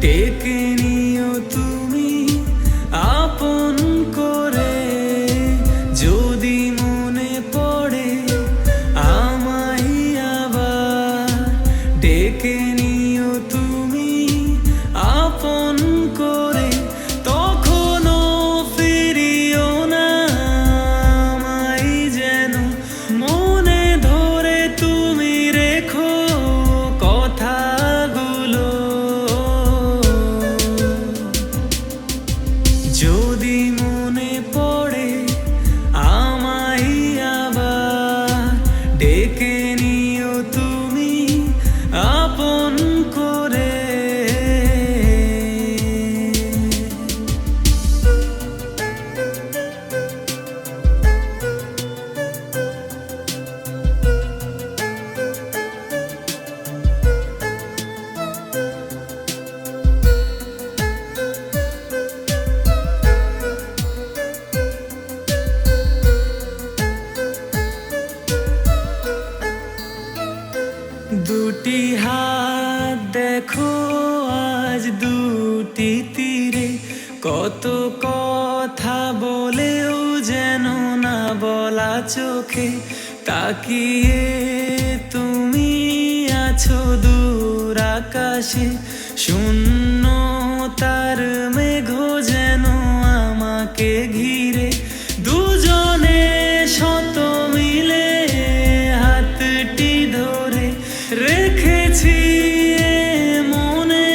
ডেকে নিও তুমি আপন করে, যদি মনে পড়ে আমায় আবার। ডেকে নিও তুমি আপন করে, তখনও ফিরিও না আমায় যেন। মনে ধরে তুমি রেখো কথাগুলো, যদি মনে পড়ে আমায় আবার। ডেকে নিও তুমি আপন করে। দুটি হাত দেখো আজ দুটি তীরে, কত কথা বলেও যেন না বলা চোখে। তাকিয়ে তুমি আছো দূর আকাশে, শূন্য তার মেঘ যেন আমাকে ঘিরে। দুজনে শত মিলে হাতটি ধরে রেখেছি মনে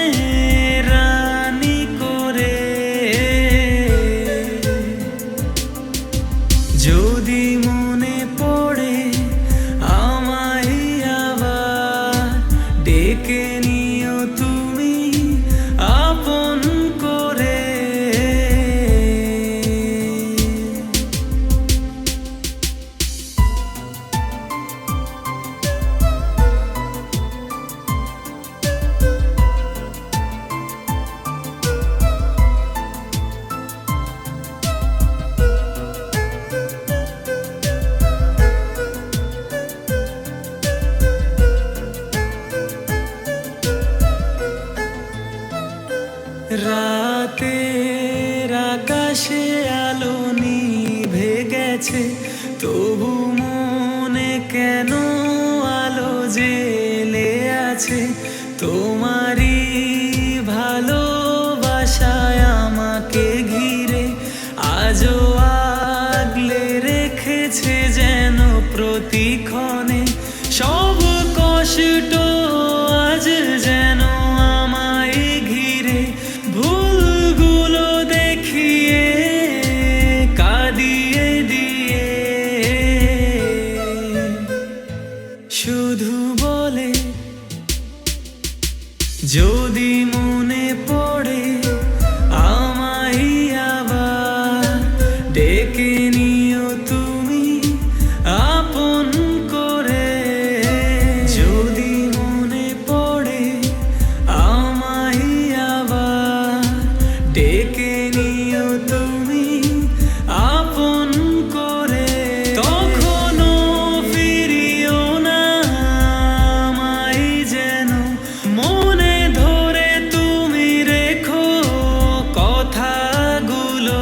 রানী করে। যদি মনে পড়ে আমায় আবার। ডেকে নিও তুমি আপন করে। রাতের আকাশে আলো নিভে গেছে, তবু মনে কেন আলো জ্বেলে আছে। তোমারই ভালোবাসায় আমাকে ঘিরে আজও আগলে রেখেছে যেন প্রতিক্ষণে। সব কষ্ট আজ যেন আমায় ঘিরে, ভুলগুলো দেখিয়ে কাঁদিয়ে দিয়ে। শুধু বলে যদি মনে পড়ে আমায় আবার। ডেকে নিও তুমি আপন করে, যদি মনে পড়ে আমায় আবার। ডেকে নিও তুমি আপন করে, তখনও ফিরিও না আমায় যেন। মনে ধরে তুমি রেখো কথাগুলো।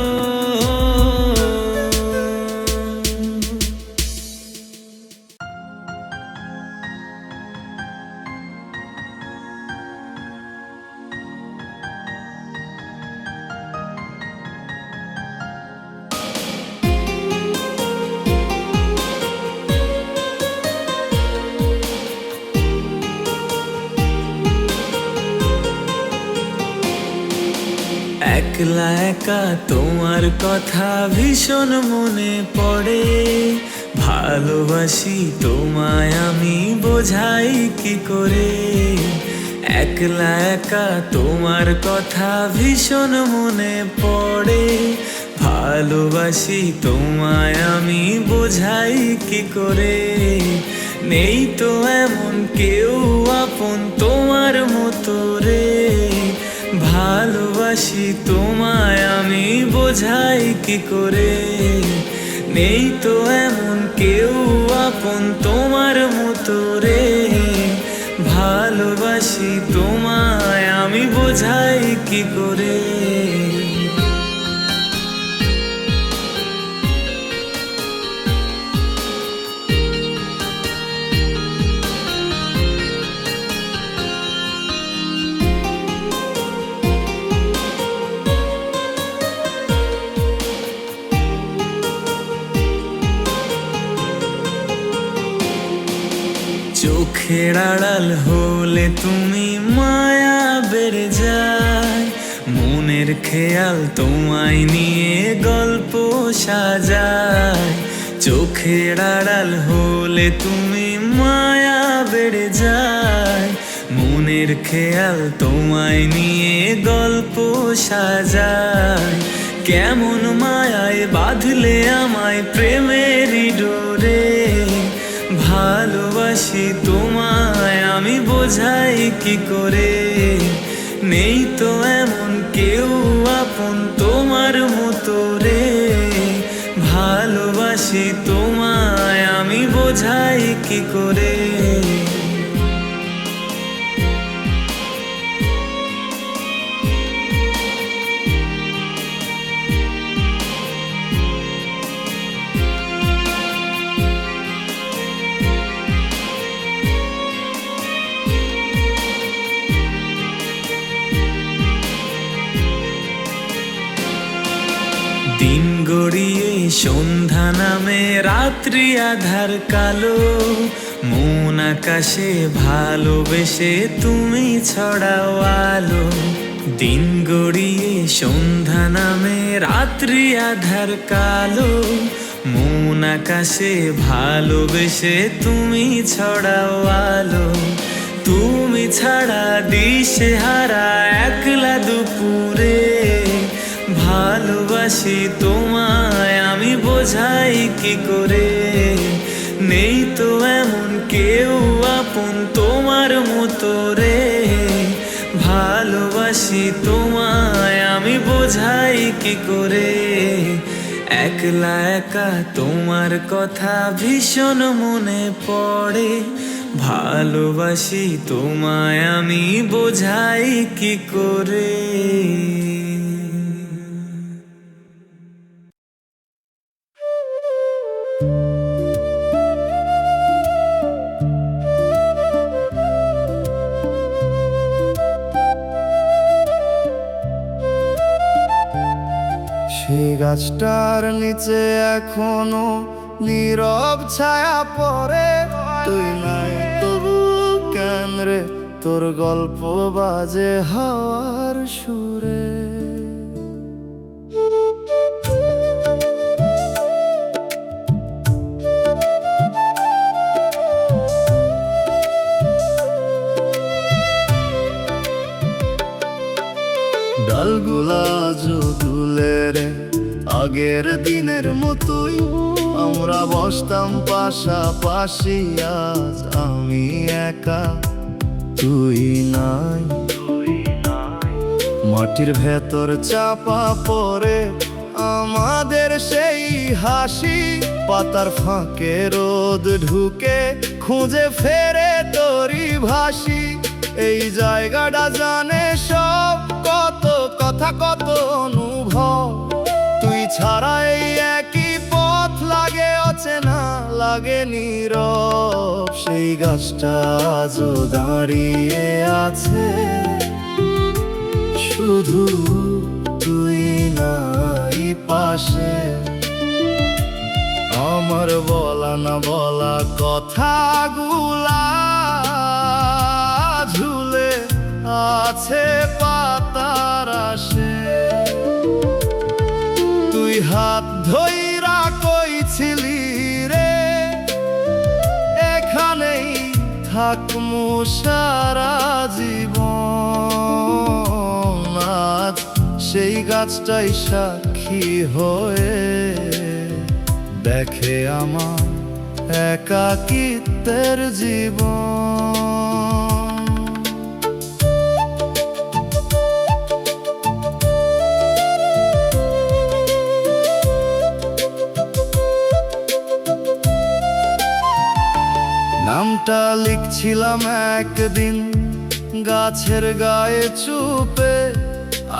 একলা একা তোমার কথা ভীষণ মনে পড়ে, ভালোবাসি তোমায় আমি বোঝাই কি করে। একলা একা তোমার কথা ভীষণ মনে পড়ে, ভালোবাসি তোমায় আমি বোঝাই কি করে। নেই তো এমন কেউ আপন তোমার মতো রে, ভালোবাসি তোমায় আমি বোঝাই কি করে। নেই তো এমন কেউ আপন তোমার মতো রে, ভালোবাসি তোমায় আমি বোঝাই কি করে। চোখের আড়াল হলে তুমি মায়া বেড়ে যায়, মনের খেয়াল তোমায় নিয়ে গল্প সাজায়। চোখের আড়াল হলে তুমি মায়া বেড়ে যায়, মনের খেয়াল তোমায় নিয়ে গল্প সাজায়। কেমন মায়ায় বাঁধলে আমায় প্রেমেরই ডোরে, ভালোবাসি তোমায় আমি বোঝাই কি করে। নেই তো এমন কেউ আপন তোমার মতো রে, ভালোবাসি তোমায় আমি বোঝাই কি করে। দিন গড়িয়ে সন্ধ্যা নামে রাত্রি আধার কালো, মন আকাশে ভালোবেসে তুমি ছড়াও আলো। দিন গড়িয়ে সন্ধ্যা নামে রাত্রি আধার কালো, মন আকাশে ভালোবেসে তুমি ছড়াও আলো। তুমি ছাড়া দিশেহারা একলা দুপুরে, ভালোবাসি তোমায় আমি বোঝাই কি করে। নেই তো এমন কেউ আপন তোমার মতো রে, ভালোবাসি তোমায় আমি বোঝাই কি করে। একলা একা তোমার কথা ভীষণ মনে পড়ে, ভালোবাসি তোমায় আমি বোঝাই কি করে। সেই গাছটার নিচে এখনো নীরব ছায়া পড়ে, তুই নাই তবু কেন রে তোর গল্প বাজে হাওয়ার সুরে। ডালগুলা দুলে রে আগের দিনের মতোই, আমরা বসতাম পাশাপাশি, আজ আমি একা তুই নাই। মাটির ভেতর চাপা পড়ে আমাদের সেই হাসি, পাতার ফাঁকে রোদ ঢুকে খুঁজে ফেরে তোরি ভাসি। এই জায়গাটা জানে সব, কত কথা কত অনুভব, তুই ছাড়া এই একই পথ লাগে অচেনা লাগে নীরব। সেই গাছটা আজও দাঁড়িয়ে আছে, শুধু তুই নাই পাশে। আমার বলা না বলা কথাগুলা ঝুলে আছে পাতার আসে। তুই হাত ধইরা কইছিলি রে এখানেই থাকমু সারা জীবন, আজ সেই গাছটাই সাক্ষী হয়ে দেখে আমার একাকিত্বের জীবন। নাম নামটা লিখছিলাম একদিন গাছের গায়ে চুপে,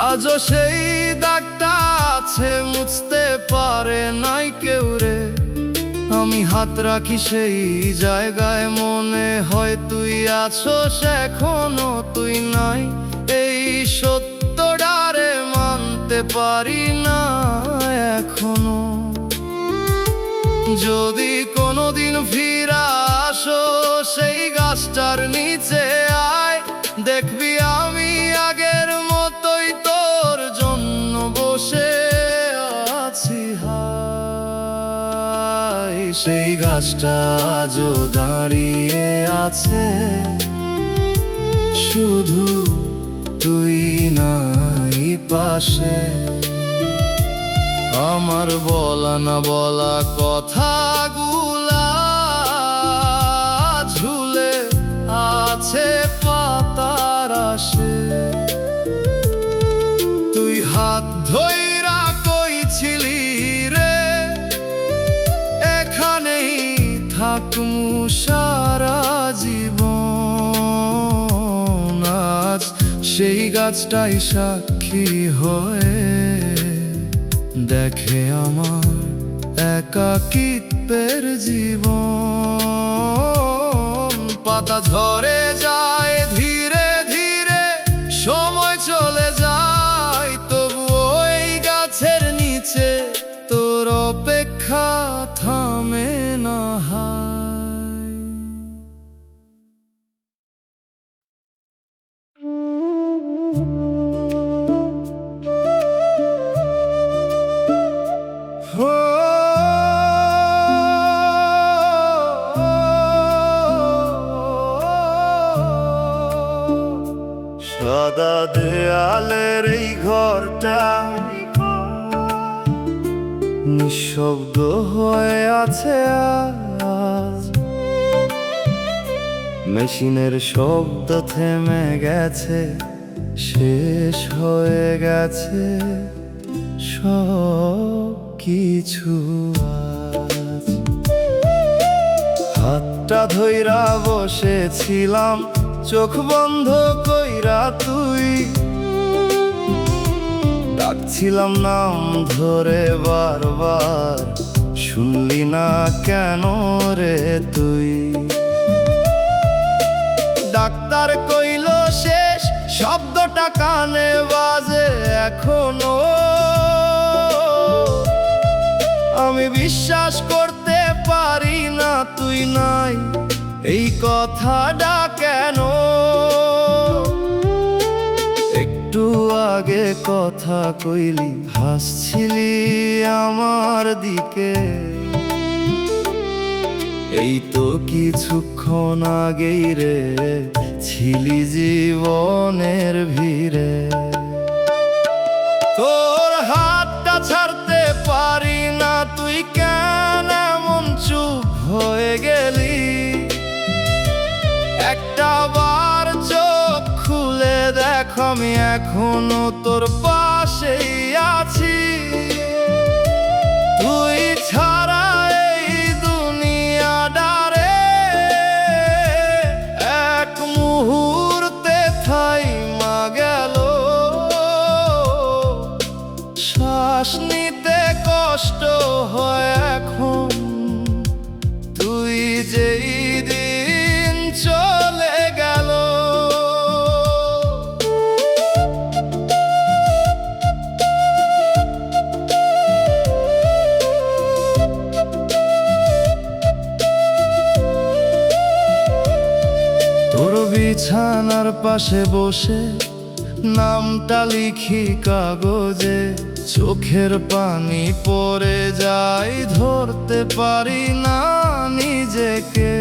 আজও সেই দাগটা আছে, মুছতে পারে নাই কেউ রে। আমি হাত রাখি সেই জায়গায়, মনে হয় তুই আছোস এখনো, তুই নাই। এই সত্যটারে মানতে পারি না এখনো। যদি কোনোদিন ফিরা আসো সেই গাছটার নিচে আয়, দেখবি আমি আগের মতোই তোর জন্য বসে আছি। হায়, সেই গাছটা আজও দাঁড়িয়ে আছে, শুধু তুই নাই পাশে। আমার বলা না বলা কথাগুলা ঝুলে আছে পাতার আশে। তুই হাত ধইরা কইছিলি রে, এখানেই থাকমু সারা জীবন। আজ সেই গাছটাই সাক্ষী হয়ে দেখে আমার একাকিত্বের জীবন। পাতা ঝরে যায় ধীরে ধীরে, সময় চলে যায়, তবুও এই গাছের নিচে তোর অপেক্ষা থামে না। সাদা দেয়ালের এই ঘরটা নিঃশব্দ হয়ে আছে আজ। মেশিনের শব্দ থেমে গেছে, শেষ হয়ে গেছে সব কিছু আজ। হাতটা ধইরা বসেছিলাম, চোখ বন্ধ কইরা তুই ডাকছিলাম নাম ধরে বারবার, শুনলি না কেন রে তুই? ডাক্তার কইল শেষ, শব্দটা কানে বাজে এখনো। আমি বিশ্বাস করতে পারি না তুই নাই, এই কথাটা কেন? একটু আগে কথা কইলি, হাসছিলি আমার দিকে, এই তো কিছুক্ষণ আগেই রে ছিলি জীবনের ভিড়ে। তোর হাতটা ছাড়তে পারি না, তুই কেন এমন চুপ হয়ে গেলি? একটা বার চোখ খুলে দেখ, আমি এখনো তোর পাশেই আছি। তুই ছাড়া এই দুনিয়াটারে এক মুহূর্তে থাইমা গেল। শ্বাস নিতে কষ্ট হয় এখন, তুই যেই দিন চলে গেল। তোর বিছানার পাশে বসে নামটা লিখি কাগজে, চোখের পানি পড়ে যায়, ধরতে পারি না নিজেকে।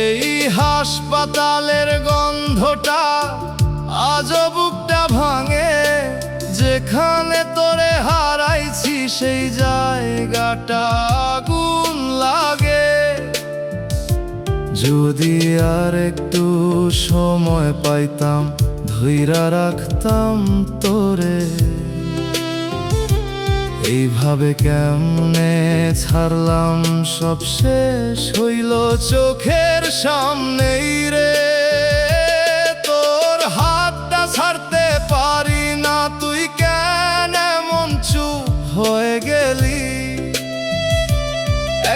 এই হাসপাতালের গন্ধটা আজও বুকটা ভাঙে, যেখানে তোরে হারাইছি সেই জায়গাটা আগুন লাগে। যদি আর একটু সময় পাইতাম, ধইরা রাখতাম তোরে, এইভাবে কেমনে ছাড়লাম সব শেষ হইল চোখের সামনেই রে। তোর হাতটা ছাড়তে পারি না, তুই কেন এমন চুপ হয়ে গেলি?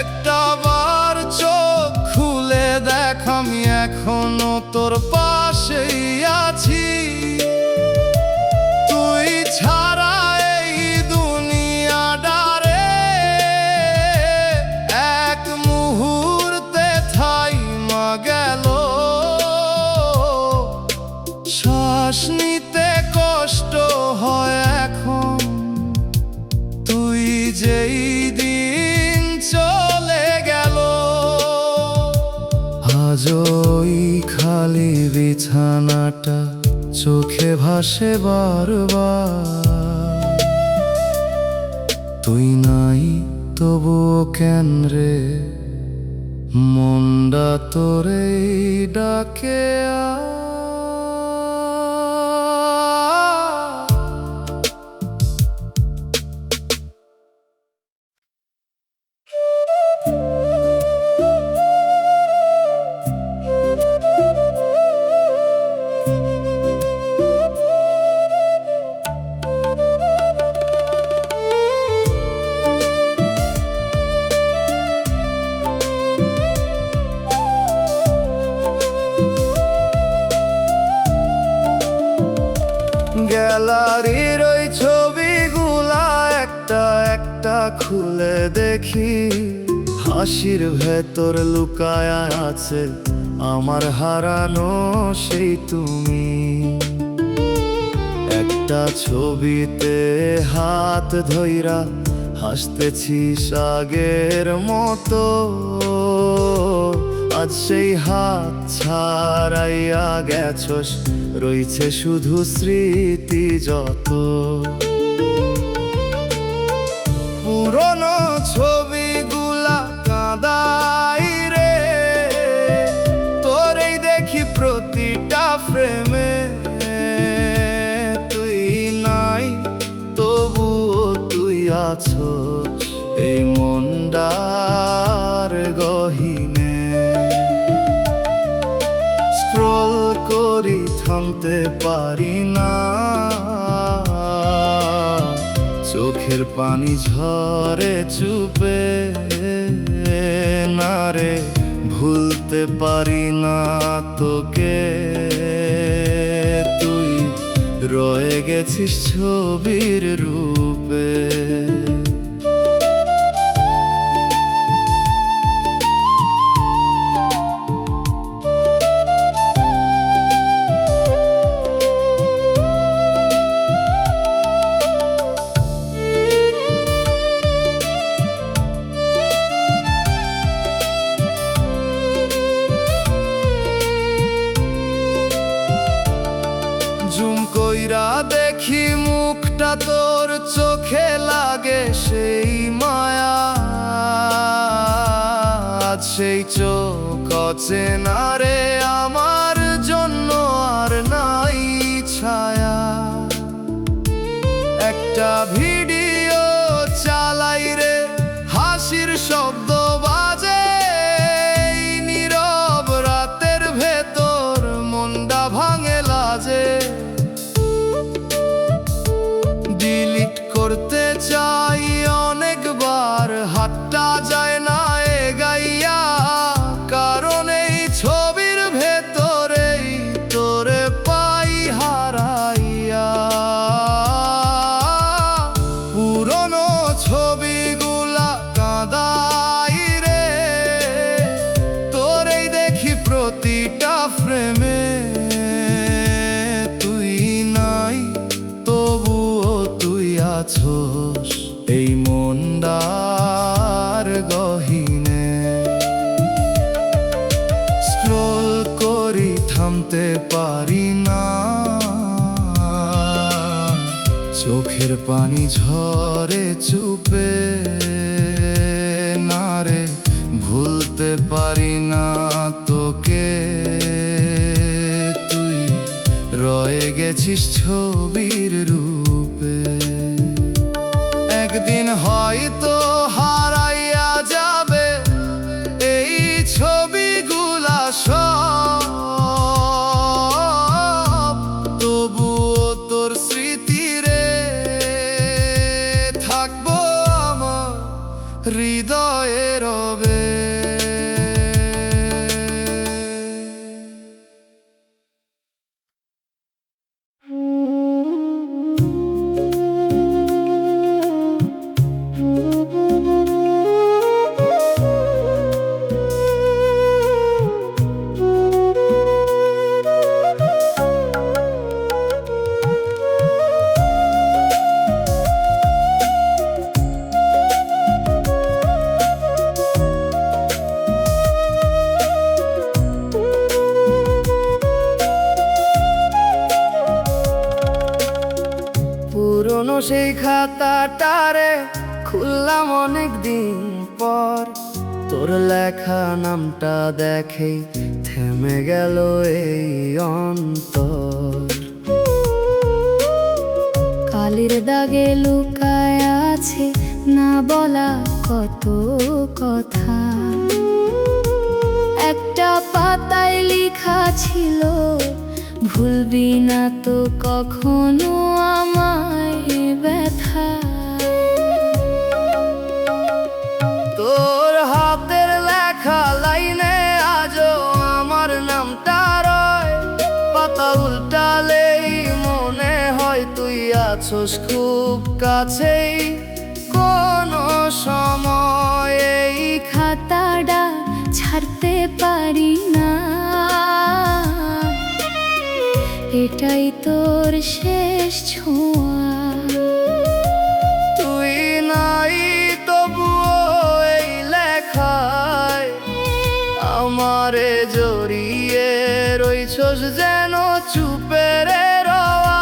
একটা বার চোখ খুলে দেখ, আমি এখনো তোর পাশেই আছি। তুই ছাড়া এই দুনিয়াটারে এক মুহূর্তে থাইমা গেল। শ্বাস নিতে কষ্ট হয় এখন, তুই যেই দিন চলে গেল। আজ ওই খালি বিছানাটা চোখে ভাসে বারবার। তুই নাই তবুও কেন রে, মনটা তোরে ডাকে গ্যালারির ওই ছবিগুলা একটা একটা খুলে দেখি। হাসির ভেতর লুকায় আছে আমার হারানো সেই তুমি। একটা ছবিতে হাত ধইরা হাসতেছিস আগের মতো। আজ সেই হাত ছাড়াইয়া গেছস, রইছে শুধু স্মৃতি যত। পুরনো ছবিগুলা কাঁদাই রে, তোরেই দেখি প্রতিটা ফ্রেমে। তুই নাই তবুও তুই আছস এই মনটার গহীনে। স্ক্রল করি থামতে পারি না, চোখের পানি ঝরে চুপে। না রে ভুলতে পারি না তোকে, তুই রয়ে গেছিস ছবির রূপে। জুম কইরা দেখি মুখটা তোর, চোখে লাগে সেই মায়া। আজ সেই চোখ অচেনা রে, আমার জন্য আর নাই ছায়া। একটা ভিডিও চালাই রে, হাসির শব্দ বাজে। এই নীরব রাতের ভেতর মনটা ভাঙে লাজে। ডিলিট করতে চাই অনেকবার, হাতটা যায় না এগাইয়া। কারণ এই ছবির ভেতরেই তোরে পাই হারাইয়া। পুরনো ছবিগুলা কাঁদাই রে, তোরেই দেখি প্রতিটা ফ্রেমে। তুই নাই তবুও তুই আছস এই মনটার গহীনে। স্ক্রল করি থামতে পারি না, চোখের পানি ঝরে চুপে। না রে ভুলতে পারি না তোকে, তুই রয়ে গেছিস ছবির রূপে। একদিন হয়তো হারাইয়া যাবে এই ছবিগুলা সব, তবুও তোর স্মৃতিরে থাকবো আমার হৃদয়ে রবে। পুরনো সেই খাতাটারে খুললাম অনেক দিন পর, তোর লেখা নামটা দেখেই থেমে গেল এই অন্তর। কালির দাগে লুকায় আছে না বলা কত কথা, একটা পাতায় লেখা ছিল ভুলবি না তো কখনো আমায় ব্যথা। তোর হাতের লেখা লাইনে আজও আমার নামটা রয়, পাতা উল্টালেই মনে হয় তুই আছোস খুব কাছেই। কোনো সময় এই খাতাটা ছাড়তে পারি না, এটাই তোর শেষ ছোঁয়া। তুই নাই তবুও এই লেখায় আমারে জড়িয়ে রইছস যেন চুপে রে রওয়া।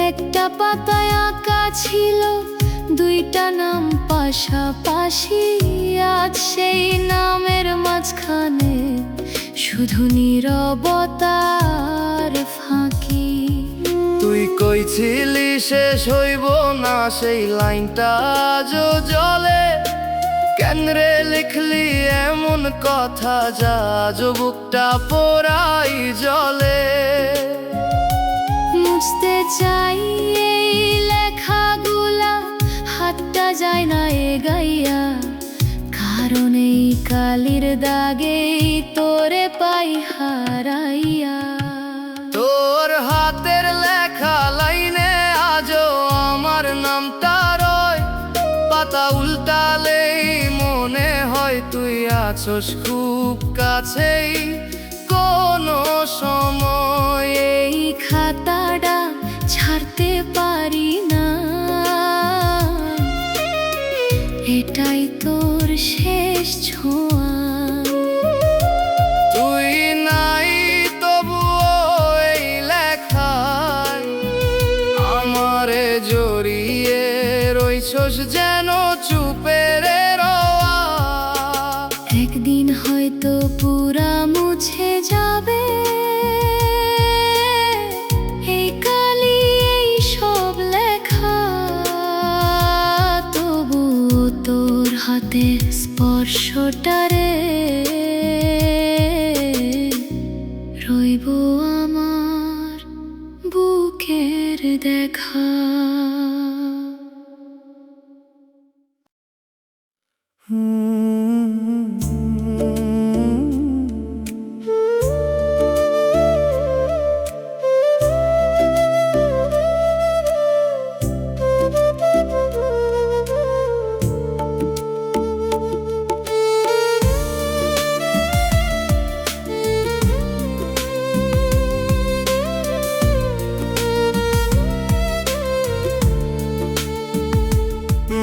একটা পাতায় আঁকা ছিল দুইটা নাম পাশাপাশি, আজ সেই নামের মাঝখানে শুধু নীরবতার ফাঁকি। তুই কইছিলি শেষ হইব না সেই লাইনটা আজও জলে, কেন রে লিখলি এমন কথা যা আজও বুকটা পোড়াই জলে। মুছতে চাই এই লেখাগুলা, হাতটা যায় না এ গাইয়া, কারণ এই কালির দাগেই তোরে পাই হারাইয়া। তোর হাতের লেখা লাইনে আজও আমার নামটা রয়, পাতা উল্টালেই মনে হয় তুই আছোস খুব কাছেই। কোনো সময় এই খাতাটা ছাড়তে পারি না, এটাই তোর শেষ ছোঁয়া। তুই নাই তবুও এই লেখায় আমারে জড়িয়ে রইছস যেন চুপে রে রওয়া। একদিন হয়তো পুরা মুছে যাবে এই কালি এই সব লেখা, তবু তোর হাতে স্পর্শটারে রইব আমার বুকের দেখা।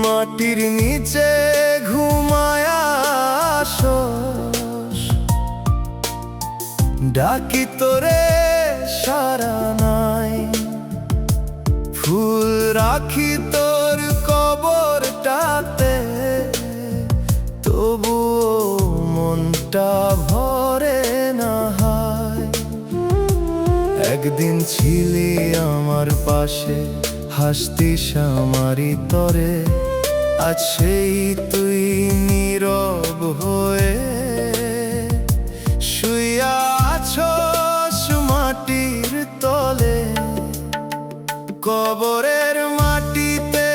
মাটির নিচে ঘুমায় আসস, ডাকি তোরে সারা নাই, ফুল রাখি তোর কবরটাতে মনটা ভরে না হায়। একদিন ছিলি আমার পাশে, হাসতিস আমারই তরে, আজ সেই তুই নীরব হয়ে শুইয়া আছস মাটির তলে। কবরের মাটিতে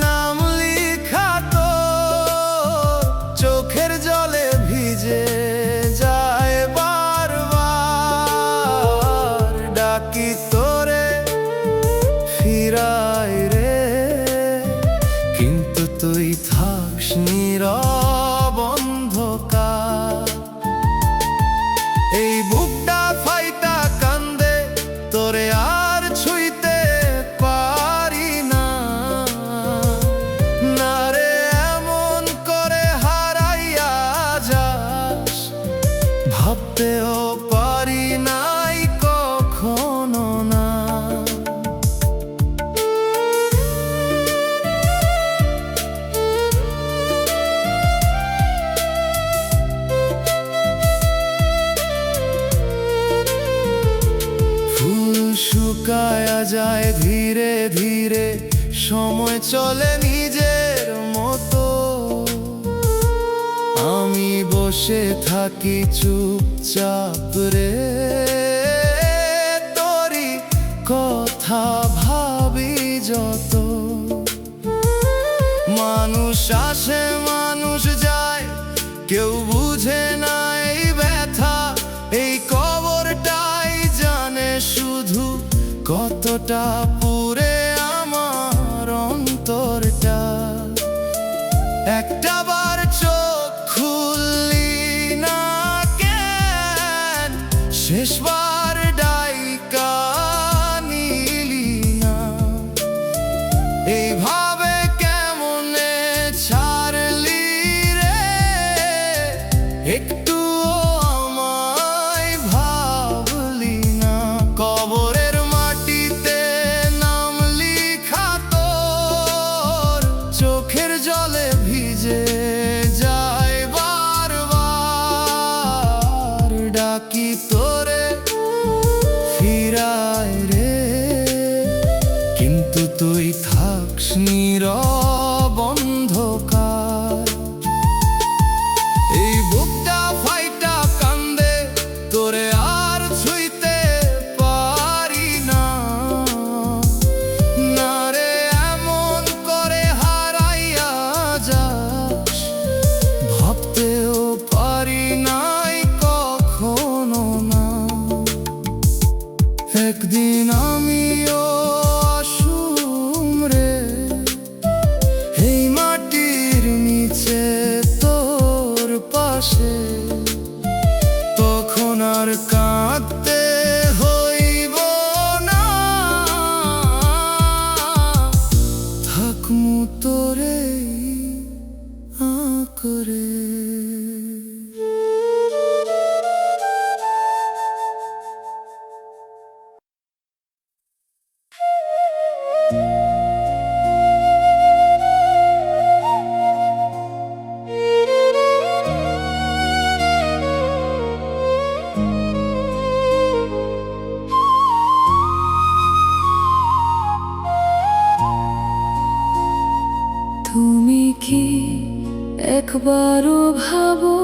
নাম লিখা তোর চোখের জলে ভিজে যায় বারবার। ডাকি তোরে ফিরায় রে, কিন্তু তুই থাকস নীরব অন্ধকার। এই বুকটা ফাইটা কান্দে, তোরে আর ছুঁইতে পারি না। না রে, এমন করে হারাইয়া যাস, ভাবতেও পারি নাই কখনো না। ফুল শুকায়া যায় ধীরে ধীরে, সময় চলে নিজের মতো। আমি বসে থাকি চুপচাপ রে, তোরই কথা ভাবি যত। মানুষ আসে মানুষ যায়, কেউ বুঝে না এই ব্যথা। এই কবরটাই জানে শুধু কতটা পুরে আমার অন্তরটা। একটা বার চোখ খুললি না কেন, শেষবার ডাইকা নিলি না। এইভাবে কেমনে ছাড়লি রে, একটুও আমায় ভাবলি না। কবরের মাটিতে নাম লিখা তোর চোখের জলে ভিজে যায় বারবার। ডাকি তোরে ফিরায় রে, কিন্তু তুই থাকস নীরব অন্ধকার। এই বুকটা ফাইটা কান্দে, তোরে আর ছুঁইতে পারি না। না রে, এমন করে হারাইয়া যাস, ভাবতেও পারি নাই কখনো না। একদিন আমিও আসুম রে, এই মাটির নিচে তোর পাশে। তখন আর কাঁদতে হইব না, থাকমু তোরে আঁকড়ে। তুমি কি একবারও ভাবো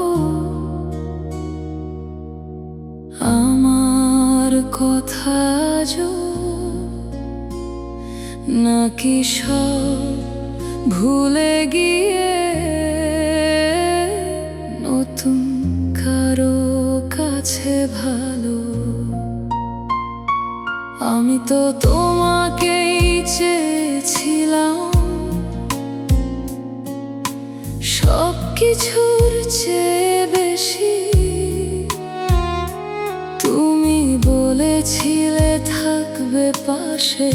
আমার কথা যো, নাকি সব ভুলে গিয়ে নতুন কারো কাছে ভালো? আমি তো তোমাকেই চেয়েছিলাম, সব কিছুর চেয়ে বেশি। তুমি বলেছিলে থাকবে পাশে,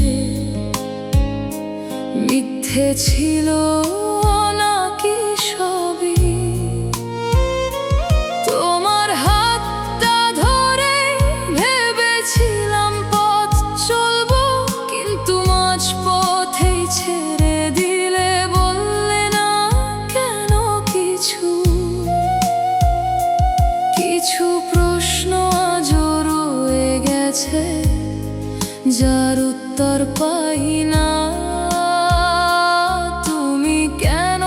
মিথ্যে ছিল নাকি সবই? তোমার হাতটা ধরে ভেবেছিলাম পথ চলবো, কিন্তু মাঝ পথেই ছেড়ে দিলে, বললে না কেন কিছু। উত্তর পাই না। তুমি কেন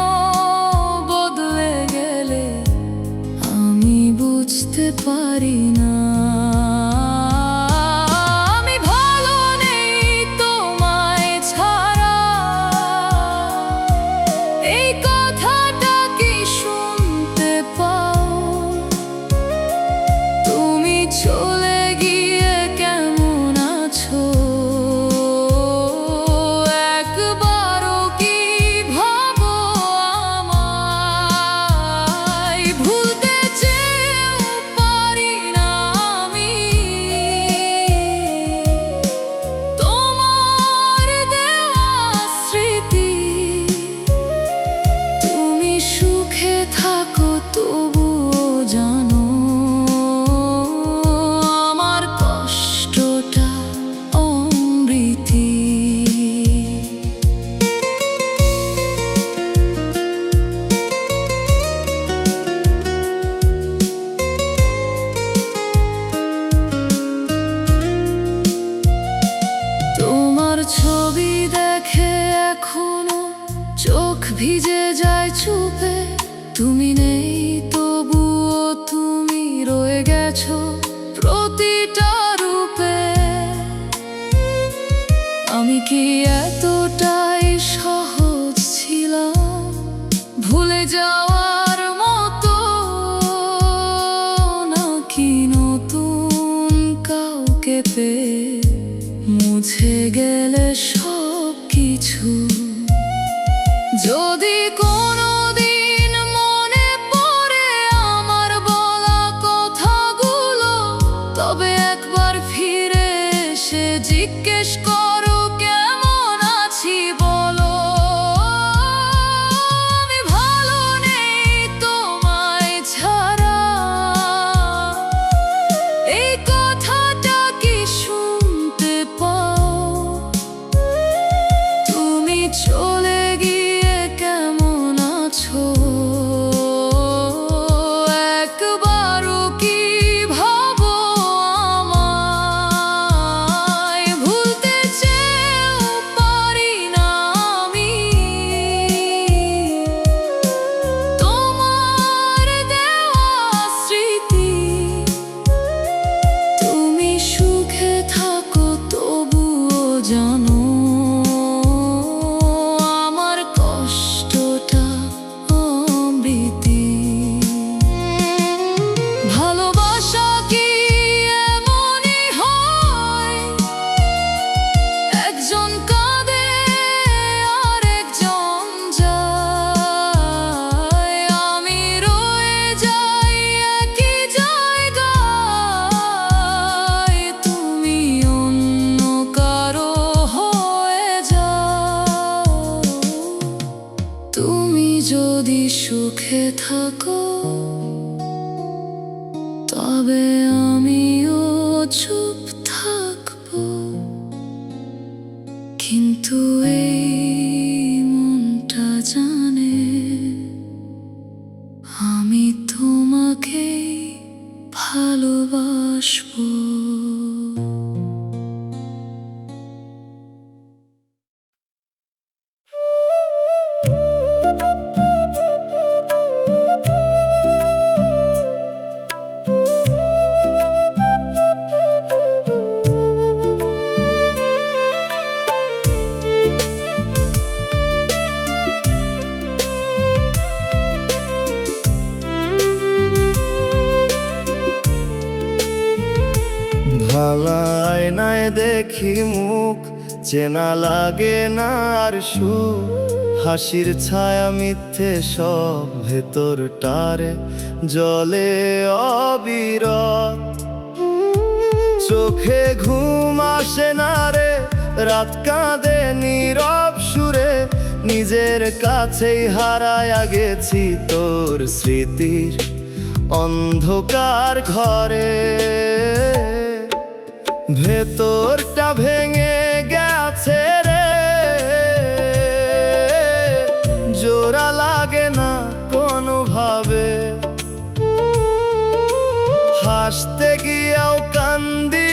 বদলে গেলে আমি বুঝতে পারি না। আমি ভালো নেই তোমায় ছাড়া, এই কথাটা কি শুনতে পাও? তুমি চলে গিয়ে কেমন আছো? একবারও কি ভাবো আমায়? ভুলতে চেয়েও পারি না আমি তোমার দেওয়া স্মৃতি। তুমি সুখে থাকো তবুও জানো আমার কষ্টটা অমৃতি। তোমার ছবি দেখে এখনো চোখ ভিজে যায় চুপে। তুমি নেই তবুও তুমি রয়ে গেছো প্রতিটা রূপে। আমি কি এতটাই সহজ ছিলাম ভুলে যাওয়ার মতো? নাকি নতুন কাউকে পেয়ে মুছে গেলে সব কিছু? যদি কোনোদিন মনে পড়ে আমার বলা কথাগুলো, তবে একবার ফিরে এসে জিজ্ঞেস করো কেমন আছি বলো। আমি ভালো নেই তোমায় ছাড়া, এই কথাটা কি শুনতে পাও? তুমি চলে গিয়ে কেমন আছো? একবারও কি ভাবো আমায়? ভুলতে চেয়েও পারি না আমি তোমার দেওয়া স্মৃতি। তুমি সুখে থাকো তবুও জানো আমার কষ্টটা অমৃতি। ভালোবাসা কি এমনই হয়? একজন কাঁদে আর একজন যায়। আমি রয়ে যাই একই জায়গায়, তুমি অন্য কারো হয়ে যাও। তুমি যদি সুখে থাকো তবে আমিও চুপ থাকবো। কিন্তু এই মনটা জানে আমি তোমাকে ভালোবাসবো। আয়নায় দেখি মুখ, চেনা লাগে না আর সুখ। হাসির ছায়া মিথ্যে সব, ভেতরটারে জলে অবিরত। চোখে ঘুম আসে না রে, রাত কাঁদে নীরব সুরে। নিজের কাছেই হারায়া গেছি তোর স্মৃতির অন্ধকার ঘরে। ভেতরটা ভেঙে গেছে রে, জোড়া লাগে না কোনোভাবে। হাসতে গিয়েও কান্দি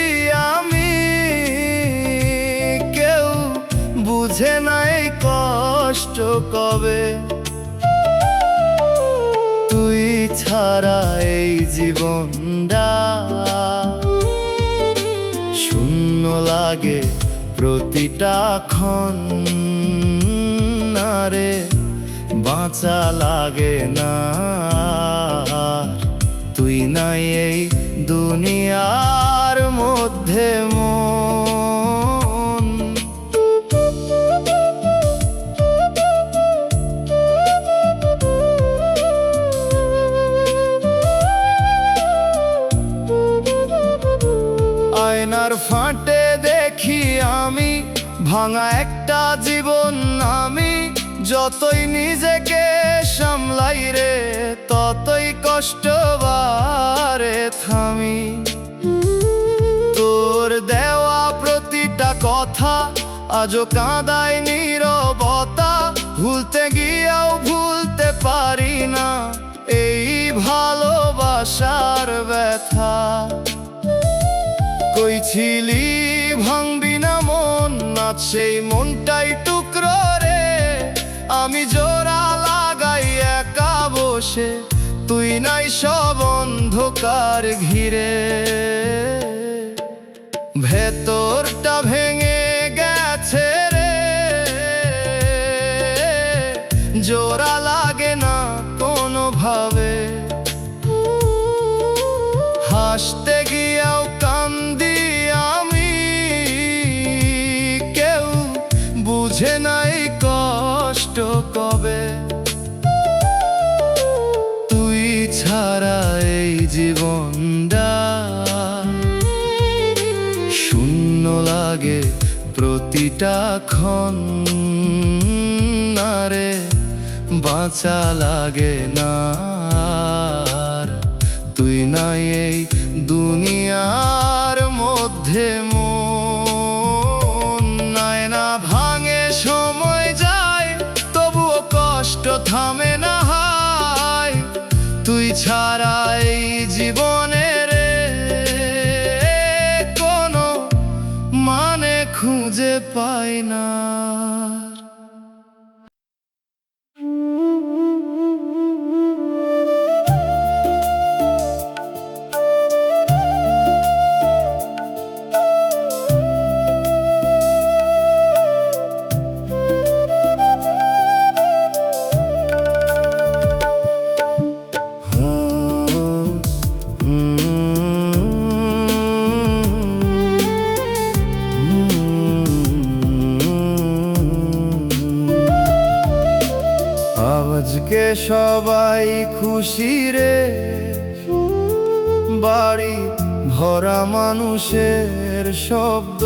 আমি, কেউ কষ্ট কবে? তুই ছাড়া এই জীবনটা শূন্য লাগে প্রতিটা ক্ষণ, না রে বাঁচা লাগে না। তুই নাই এই দুনিয়ার মধ্যে মন। আয়নার ফাঁটে দেখি আমি ভাঙা একটা জীবন। আমি যতই নিজেকে সামলাই রে, ততই কষ্ট বাড়ে থামি। তোর দেওয়া প্রতিটা কথা আজও কাঁদায় নীরবতা। ভুলতে গিয়েও ভুলতে পারি না এই ভালোবাসার ব্যথা। কই ছিলি ভাঙবি না মন, না সেই মনটাই টুকরো রে। আমি জোড়া লাগাই একা বসে, তুই নাই সব অন্ধকার ঘিরে। ভেতরটা ভেঙে গেছে রে, জোড়া লাগে না কোনোভাবে। হাসতে গিয়েও কান্দি আমি, কেউ বুঝে নাই কষ্ট কবে। তুই ছাড়া এই জীবনটা শূন্য লাগে প্রতিটা ক্ষণ, না রে বাঁচা লাগে না। তুই নাই এই দুনিয়ার মধ্যে মন। না ভাঙে সময় যায়, তবুও কষ্ট থামে না হায়। তুই ছাড়া এই জীবনের কোনো মানে খুঁজে পাই না। আজকে সবাই খুশি রে, বাড়ি ভরা মানুষের শব্দ।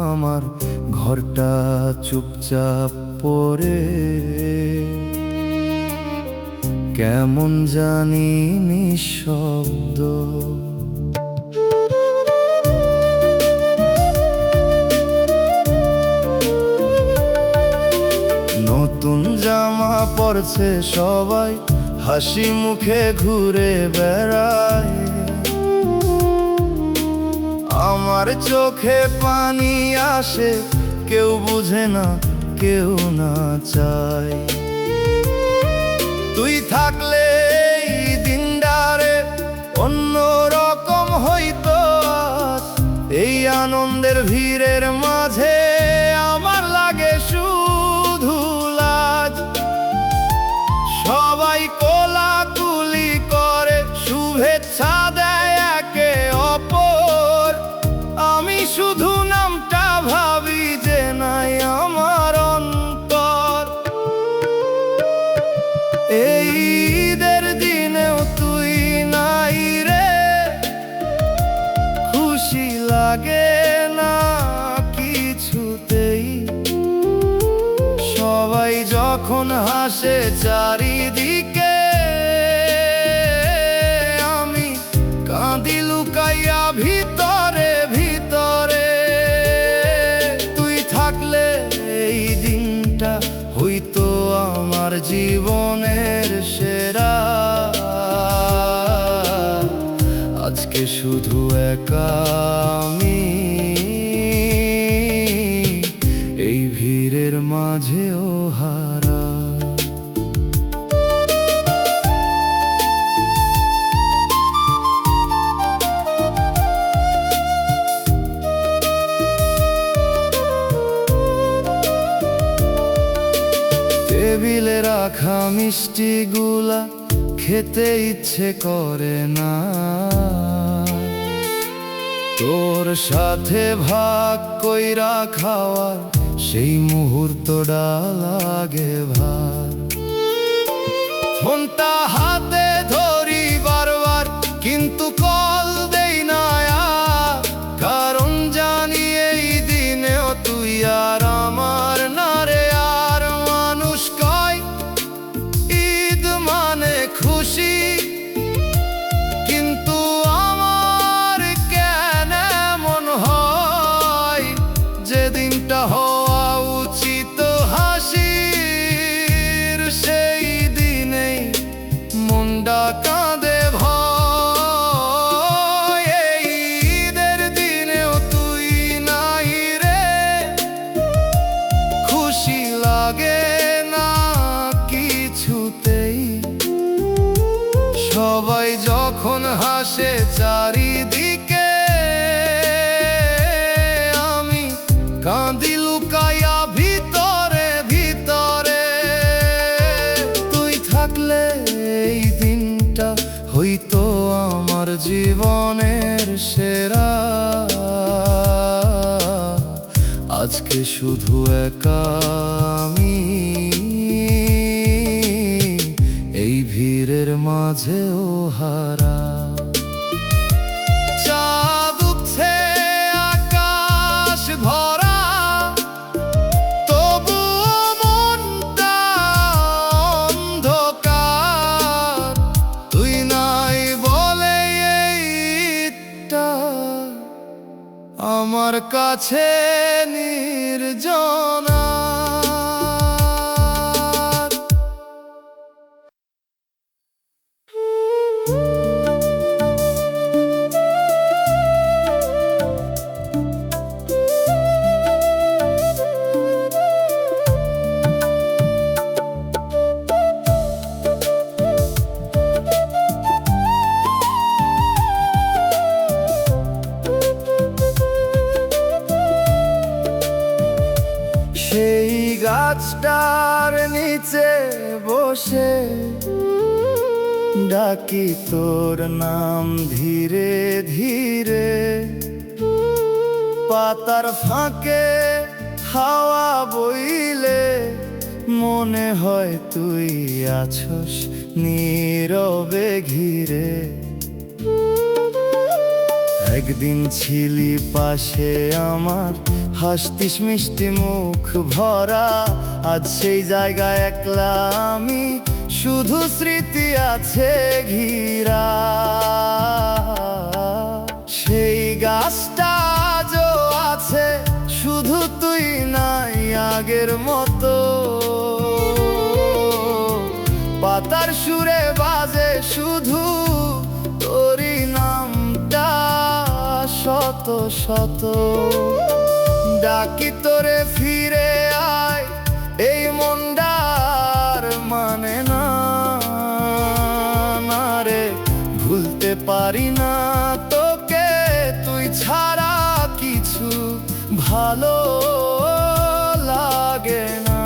আমার ঘরটা চুপচাপ পড়ে, কেমন জানি নিঃশব্দ। নতুন জামা পরছে সবাই, হাসি মুখে ঘুরে বেড়ায়। আমার চোখে পানি আসে, কেউ বুঝে না কেউ না চায়। তুই থাকলে এই দিনটারে অন্য রকম হইতো আজ। এই আনন্দের ভিড়ের মাঝে আমার লাগে শুধু লাজ। সবাই কোলাকুলি করে, শুভেচ্ছা দেয় একে অপর। আমি শুধু নামটা ভাবি যে নাই আমার অন্তর। এই ঈদের দিনেও তুই নাই রে, খুশি লাগে না কিছুতেই। সবাই যখন হাসে চারিদিকে, আমি কাঁদি লুকাইয়া ভিতরে ভিতরে। তুই থাকলে এই দিনটা হইতো আমার জীবনের সেরা। আজকে শুধু একা আমি এই ভিড় ভিড়ের মাঝেও হারা। টেবিলে রাখা মিষ্টিগুলা খেতে ইচ্ছে করে না, তোর সাথে ভাগ কইরা খাওয়ার সেই মুহূর্তটা লাগে ভার। ফোনটা হাতে ধরি বারবার, কিন্তু কল দেই না আর, কারণ জানি এই দিনেও তুই আর আমার না রে। আর মানুষ কয় ঈদ মানে খুশি, কিন্তু আমার কেন এমন হয় যে দিনটা হওয়া উচিত হাসির, সেই দিনেই মনটা কাঁদে ভয়। এই ঈদের দিনেও তুই নাই রে, খুশি লাগে না কিছুতেই। সবাই যখন হাসে চারিদিকে, আমি কাঁদি লুকাইয়া ভিতরে ভিতরে। তুই থাকলে এই দিনটা হইতো আমার জীবনের সেরা, আজকে শুধু একা আমি এই ভিড়ের মাঝেও হারা। চাঁদ উঠছে আকাশ ভরা, তবুও মনটা অন্ধকার। তুই নাই বলে এইটা আমার কাছে নির্জনা। সেই গাছটার নিচে বসে ডাকি তোর নাম ধীরে ধীরে, পাতার ফাঁকে হাওয়া বইলে মনে হয় তুই আছস নীরবে ঘিরে। একদিন ছিলি পাশে আমার, হাসতিস মিষ্টি মুখ ভরা। আজ সেই জায়গায় একলা আমি, শুধু স্মৃতি আছে ঘিরা। সেই গাছটা আজও আছে, শুধু তুই নাই আগের মতো। পাতার সুরে বাজে শুধু তোরই নামটা শত শত। ডাকি তোরে ফিরে আয়, এই মনটার মানে না রে। ভুলতে পারি না তোকে, তুই ছাড়া কিছু ভালো লাগে না।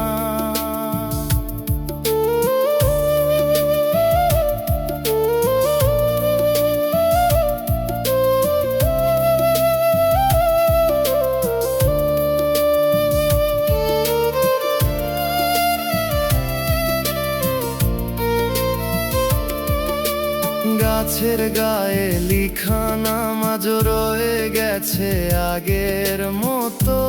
গাছের গায়ে লিখা নাম আজ রয়ে গেছে আগের মতো।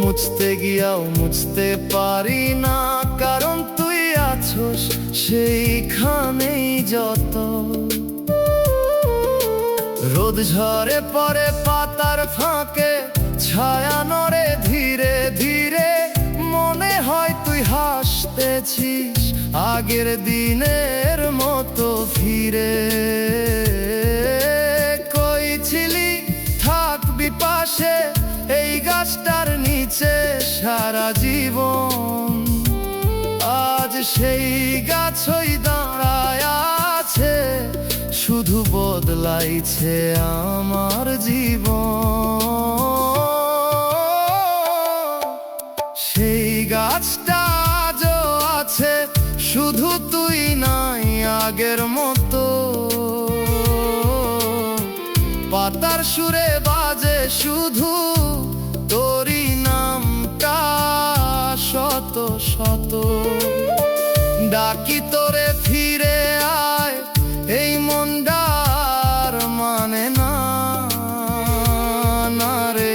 মুছতে গিয়াও মুছতে পারি না, কারণ তুই আছস সেইখানেই যত। রোদ ঝরে পড়ে পাতার ফাঁকে, ছায়া নড়ে ধীরে ধীরে। মনে হয় তুই হাসতেছিস আগের দিনের মতো ফিরে। কই ছিলি থাকবি পাশে এই গাছটার নিচে। থাকছে সারা জীবন। আজ সেই গাছই দাঁড়ায় আছে, শুধু বদলাইছে আমার জীবন। সেই গাছটা আজও আছে, শুধু তুই নাই আগের মতো। পাতার সুরে বাজে শুধু তোরই নামটা শত শত। ডাকি তোরে ফিরে আয়, এই মনটার মানে না, না রে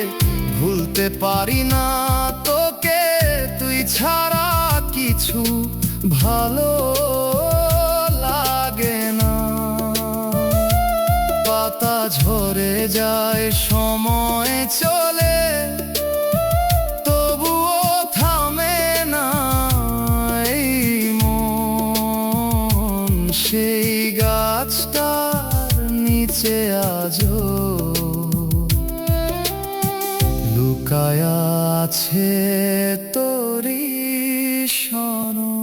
ভুলতে পারি না তোকে, তুই ছাড়া কিছু ভালো লাগে না। পাতা ঝরে যায়, সময় চলে, তবুও থামে না এই মন। সেই গাছটার নিচে আজও লুকায় আছে তোরই সনম।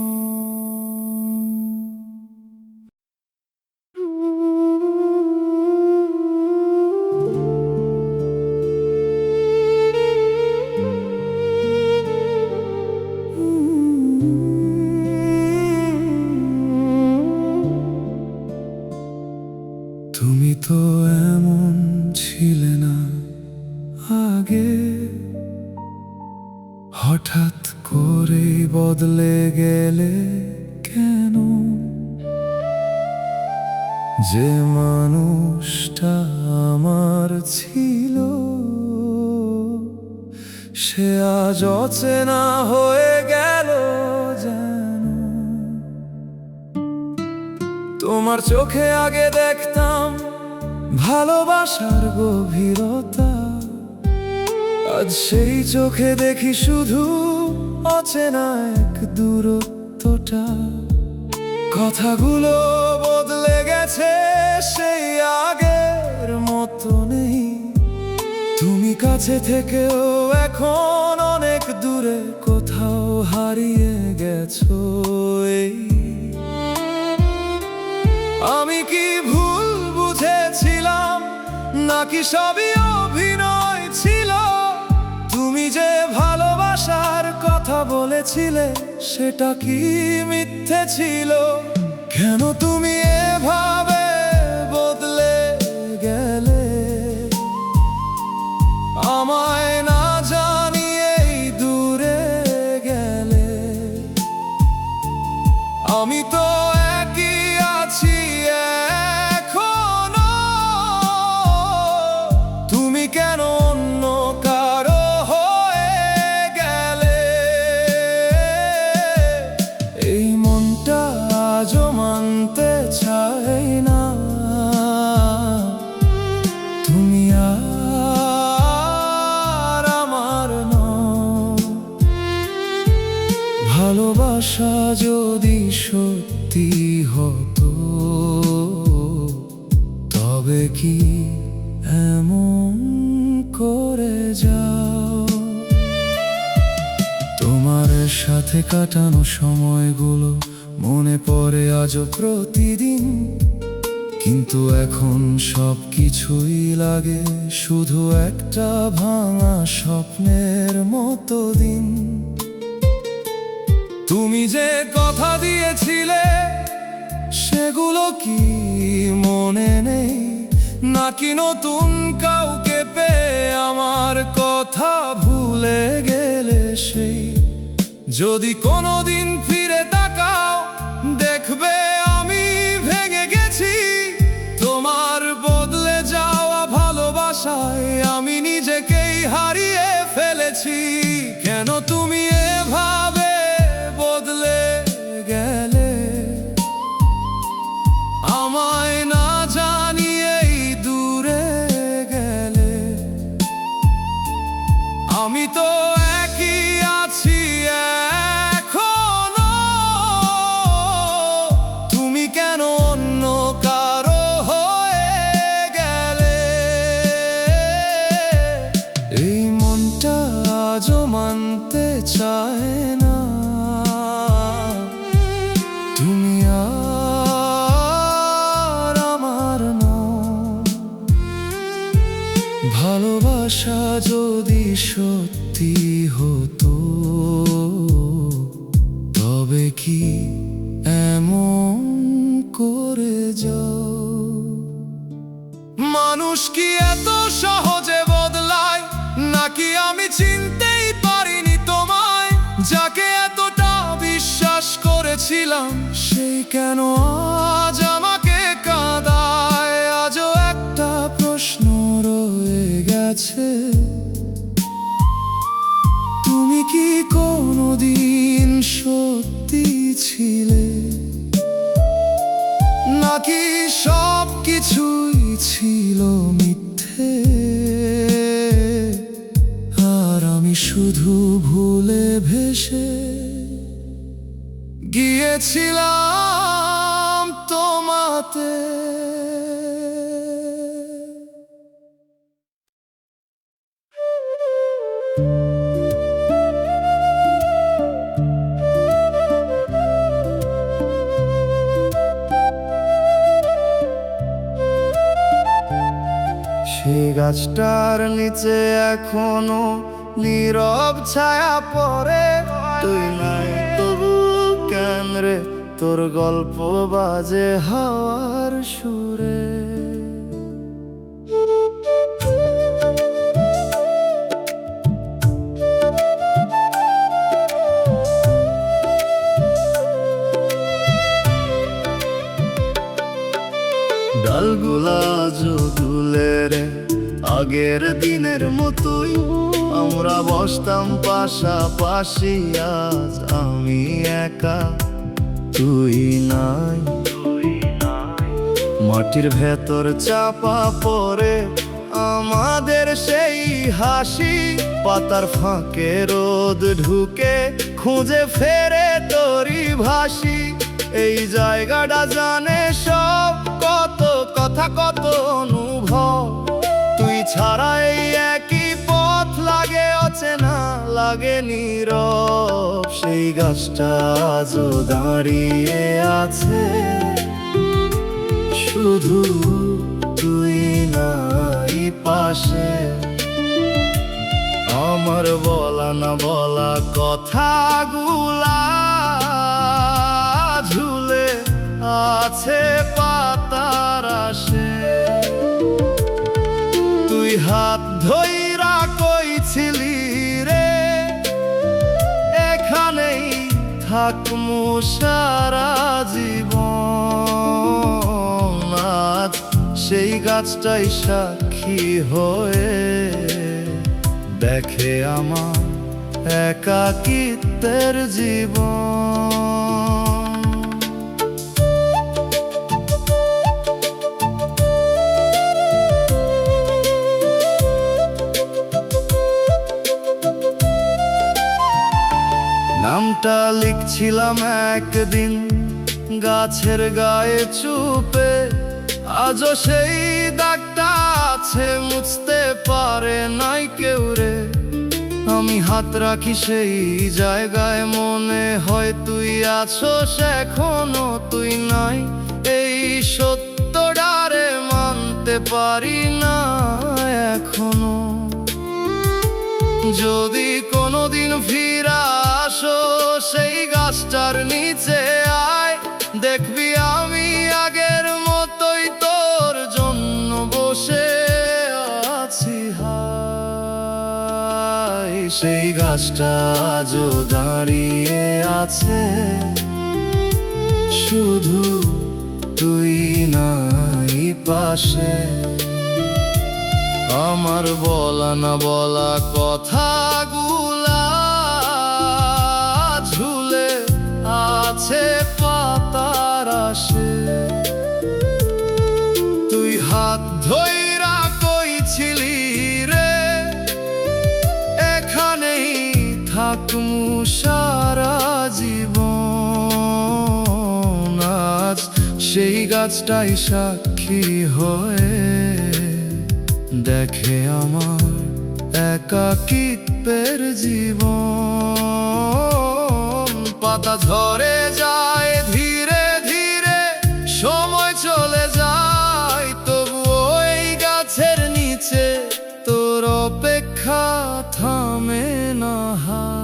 তুমি তো এমন ছিলে না আগে, হঠাৎ করে বদলে গেলে কেন? যে মানুষটা আমার ছিল, সে আজ অচেনা হয়ে গেল যেন। তোমার চোখে আগে দেখতাম ভালোবাসার গভীরতা, আজ সেই চোখে দেখি শুধু অচেনা এক দূরত্বটা। কথাগুলো বদলে গেছে, সেই আগের মতো নেই। তুমি কাছে থেকেও এখন অনেক দূরে, কোথাও হারিয়ে গেছো। এই আমি কি ভুল বুঝেছিলাম, নাকি সবই অভিনয় ছিল? তুমি যে ভালোবাসার কথা বলেছিলে, সেটা কি মিথ্যে ছিল? কেন তুমি এভাবে বদলে গেলে, আমায় না জানিয়েই দূরে গেলে? আমি তো একই আছি এখনো, তুমি কেন অন্য কারো হয়ে গেলে? এই মনটা আজও মানতে চাই না, তুমি আর আমার নও। ভালোবাসা যদি সত্যি হতো, তবে কি এমন করে যাও? তোমার সাথে কাটানো সময়গুলো মনে পড়ে আজও প্রতিদিন, কিন্তু এখন সব কিছুই লাগে শুধু একটা ভাঙা স্বপ্নের মতো দিন। তুমি যে কথা দিয়েছিলে, সেগুলো কি মনে নেই? নাকি নতুন কাউকে পেয়ে আমার কথা ভুলে গেলে সেই? যদি কোনোদিন ফিরে তাকাও, দেখবে আমি ভেঙে গেছি। তোমার বদলে যাওয়া ভালোবাসায় আমি নিজেকেই হারিয়ে ফেলেছি। কেন তুমি এভাবে বদলে গেলে, আমায় না জানিয়েই দূরে গেলে? আমি তো একই আছি এখনো, তুমি কেন অন্য কারো হয়ে গেলে? এই মনটা আজও চায় না তুমি আর আমার নও। ভালোবাসা যদি সত্যি হতো তবে কি এমন করে যাও? মানুষ কি এত সহজে বদলায় নাকি আমি চিনতেই পারিনি তোমায়? যাকে এতটা বিশ্বাস করেছিলাম সেই কেন আজ আমাকে কাঁদায়? আজও একটা প্রশ্ন রয়ে গেছে, তুমি কি কোনোদিন সত্যি ছিলে নাকি সব কিছুই ছিল মিথ্যে? আর আমি শুধু ভুলে ভেসে গিয়েছিলাম তোমাতে। সেই গাছটার নিচে এখনো নীরব ছায়া পড়ে, তুই নাই তবু কেন রে তোর গল্প বাজে হাওয়ার সুরে। ডালগুলা দুলে রে আগের দিনের মতোই আমরা বসতাম পাশাপাশি, আজ আমি একা তুই নাই। মাটির ভেতর চাপা পড়ে আমাদের সেই হাসি, পাতার ফাঁকে রোদ ঢুকে খুঁজে ফেরে তোরই ভাসি। এই জায়গাটা জানে সব, কত কথা কত অনুভব, তুই ছাড়া এই একই পথ লাগে অচেনা, লাগে নীরব। সেই গাছটা আজও দাঁড়িয়ে আছে, শুধু তুই নাই পাশে। আমার বলা না বলা কথাগুলা ঝুলে আছে পাতার আশে। তুই হাত ধইরা কইছিলি রে এখানেই থাকমু সারা জীবন, আজ সেই গাছটাই সাক্ষী হয়ে দেখে আমার একাকিত্বের জীবন। নামটা লিখছিলাম একদিন গাছের গায়ে চুপে, আজও সেই দাগটা আছে, মুছতে পারে নাই কেউ রে। আমি হাত রাখি সেই জায়গায়, মনে হয় তুই আছোস এখনো, তুই নাই। এই সত্যটারে মানতে পারি না এখনো। যদি কোনোদিন ফিরা আসো সেই গাছটার নিচে আয়, দেখবি আমি আগের মতোই তোর জন্য বসে আছি। হায় সেই গাছটা আজও দাঁড়িয়ে আছে, শুধু তুই নাই পাশে। আমার বলা না বলা কথাগুলা ঝুলে আছে পাতার আশে। তুই হাত ধইরা কইছিলি রে এখানেই থাকমু সারা জীবন, আজ সেই গাছটাই সাক্ষী হয়ে দেখে আমার একাকিত্বের জীবন। পাতা ঝরে যায় ধীরে ধীরে, সময় চলে যায় তবুও এই গাছের নিচে তোর অপেক্ষা থামে না হায়।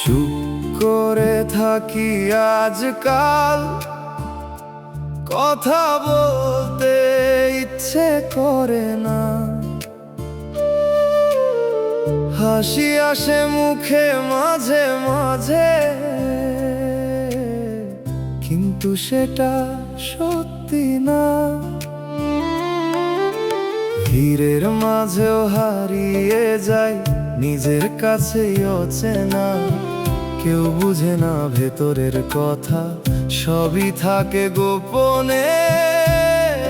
চুপ করে থাকি আজকাল, কথা বলতে ইচ্ছে করে না। হাসি আসে মুখে মাঝে মাঝে, কিন্তু সেটা সত্যি না। ভিড়ের মাঝেও হারিয়ে যায় নিজের কাছেই অচেনা। কেউ বুঝে না ভেতরের কথা, সবই থাকে গোপনে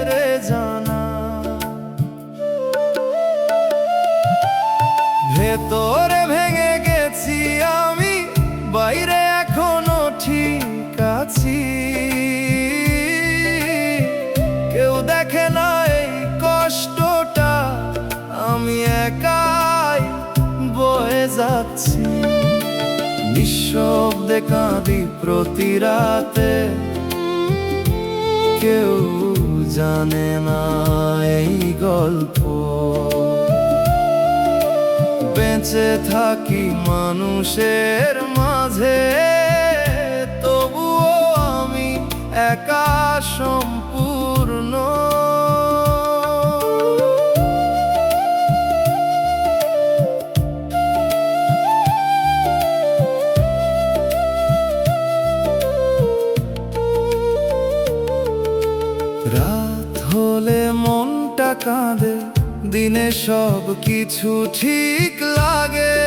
রে জানা। ভেতরে ভেঙে গেছি আমি, বাইরে এখনো ঠিক আছি। কেউ দেখে না এই কষ্টটা, আমি একাই বয়ে যাচ্ছি। নিঃশব্দে কাঁদি প্রতি রাতে, কেউ জানে না এই গল্প। বেঁচে থাকি মানুষের মাঝে, তবুও আমি একা সম্পূর্ণ। রাত হলে মনটা কাঁদে, দিনে সব কিছু ঠিক লাগে।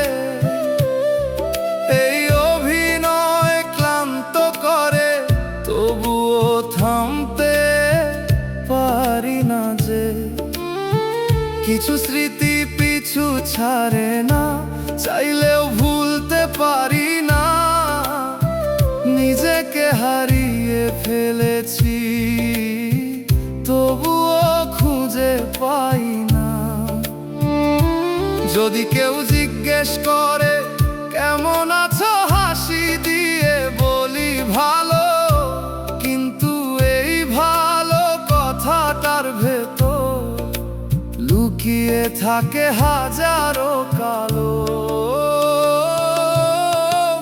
এই অভিনয় ক্লান্ত করে, তবুও থামতে পারি না যে। কিছু স্মৃতি পিছু ছাড়ে না, চাইলেও ভুলতে পারি না। নিজেকে হারিয়ে ফেলেছি, তবুও খুঁজে পাই না। যদি কেউ জিজ্ঞেস করে কেমন আছো, হাসি দিয়ে বলি ভালো। কিন্তু এই ভালো কথাটার ভেতর লুকিয়ে থাকে হাজারো কালো।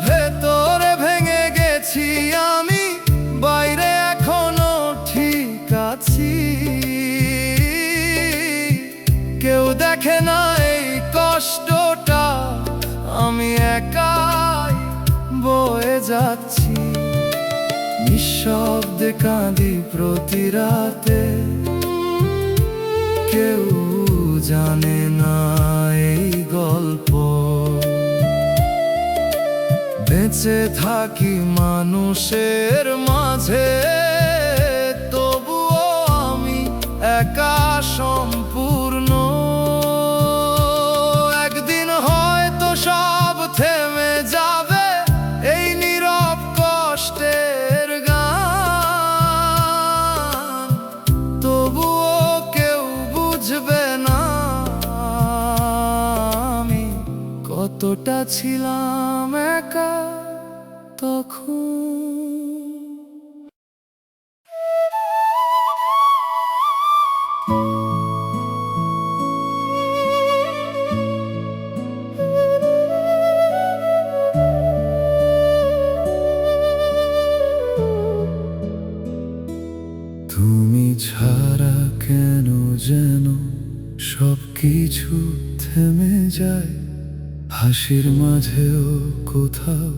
ভেতরে ভেঙে গেছি আমি, বাইরে এখনো ঠিক আছি। কেউ দেখে না এই কষ্টটা, আমি একাই বয়ে যাচ্ছি। নিঃশব্দে কাঁদি প্রতি রাতে, কেউ জানে না এই গল্প। বেঁচে থাকি মানুষের মাঝে, তবুও আমি একা সম্পূর্ণ। একদিন হয়তো সব থেমে যাবে, এই নীরব কষ্টের গান। তবুও কেউ বুঝবে না আমি কতটা ছিলাম একা তখন। তুমি ছাড়া কেন যেন সবকিছু থেমে যায়। হাসির মাঝেও কোথাও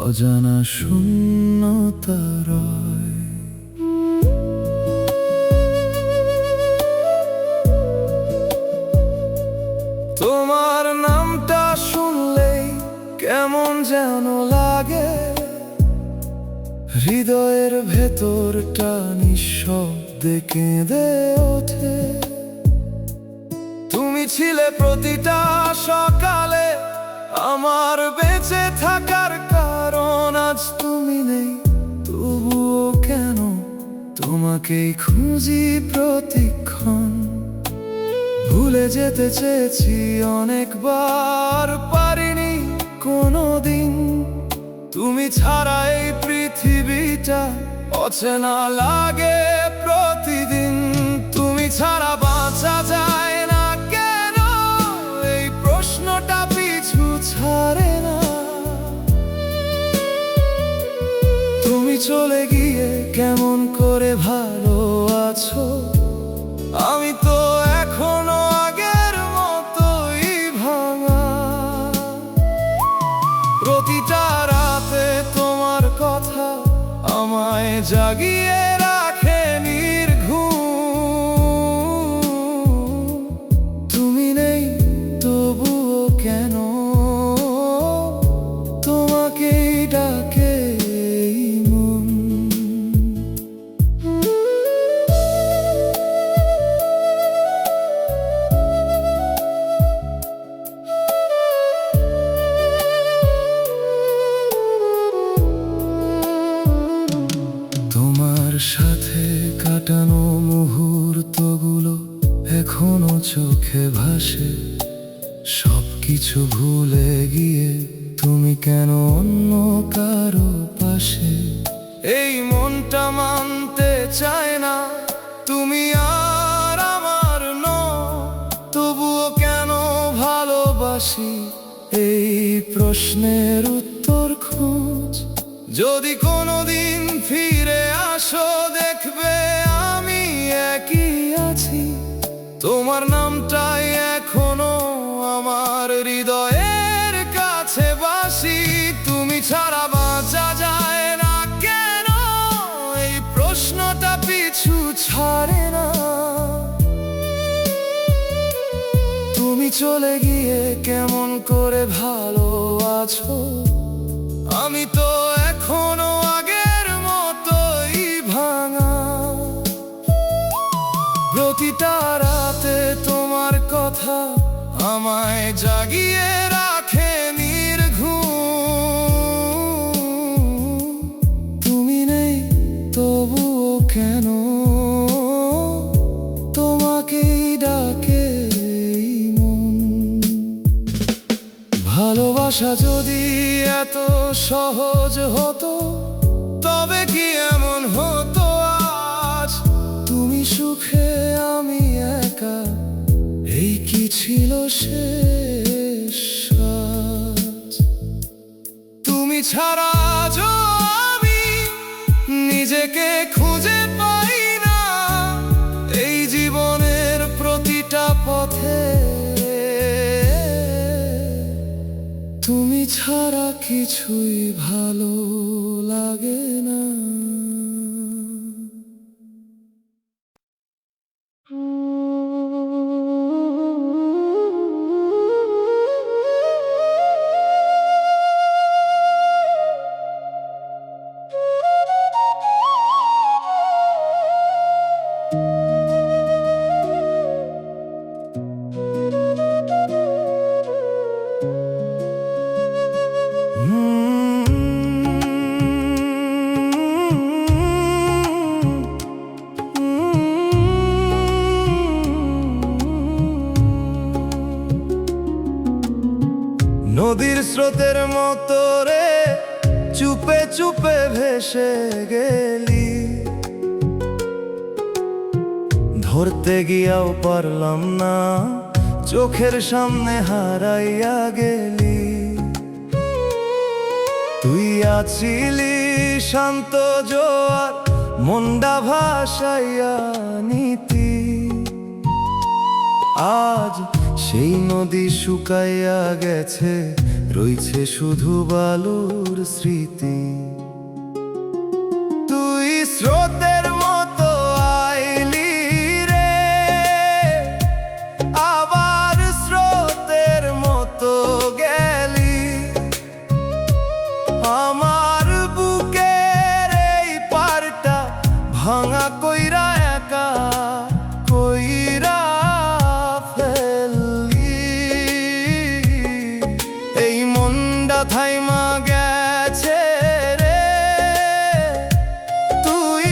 অজানা শূন্যতা রয়। তোমার নামটা শুনলেই কেমন যেন লাগে, হৃদয়ের ভেতরটা নিঃশব্দে কেঁদে ওঠে। তুমি ছিলে প্রতিটা সকালে আমার বেঁচে থাকার কারণ। আজ তুমি নেই, তবুও কেন তোমাকেই খুঁজি প্রতিক্ষণ। ভুলে যেতে চেয়েছি অনেকবার, পারিনি কোনোদিন। তুমি ছাড়া এই পৃথিবীটা অচেনা লাগে প্রতিদিন। তুমি ছাড়া বাঁচা যায় না কেন, এই প্রশ্নটা পিছু ছাড়ে না। তুমি চলে গিয়ে কেমন করে ভালো আছো, আমি তো এখনো আগের মতোই ভাঙা। প্রতিটা রাতে তোমার কথা আমায় জাগিয়ে রাখে নির্ঘুম। তুমি নেই, তবুও কেন তোমাকেই ডাকে এই মন। তোমার সাথে কাটানো মুহূর্তগুলো এখনো চোখে ভাসে। সবকিছু ভুলে গিয়ে তুমি কেন অন্য কারো পাশে। এই মনটা মানতে চায় না তুমি আর আমার নও, তবুও কেন ভালোবাসি এই প্রশ্নের উত্তর খোঁজ। যদি কোনোদিন ফিরে আসো দেখবে আমি একই আছি, তোমার নামটাই এখনো আমার হৃদয়ের কাছে বাসি। তুমি ছাড়া বাঁচা যায় না কেন, এই প্রশ্নটা পিছু ছাড়ে না। তুমি চলে গিয়ে কেমন করে ভালো আছো, আমি তো এখনো আগের মতোই ভাঙা। প্রতিটা রাতে তোমার কথা আমায় জাগিয়ে রাখে নির্ঘুম। তুমি নেই, তবুও কেন তোমাকেই ডাকে এই মন। ভালোবাসা যদি এত সহজ হতো, তবে কি এমন হতো আজ। তুমি সুখে আমি একা, এই কি ছিল শেষ আজ। তুমি ছাড়া আজও আমি নিজেকে খুঁজে পাই না, এই জীবনের প্রতিটা পথে তুমি ছাড়া কিছুই ভালো লাগে না। নদীর স্রোতের মতো রে চুপে চুপে ভেসে গেলি, ধরতে গিয়াও পারলাম না, চোখের সামনে হারাইয়া গেলি। তুই আছিলি শান্ত জোয়ার, মনটা ভাসাইয়া নিতি। আজ সেই নদী শুকাইয়া গেছে, রইছে শুধু বালুর স্মৃতি। তুই স্রোতের মতো আইলি রে, আবার স্রোতে থাইমা গেছে রে, তুই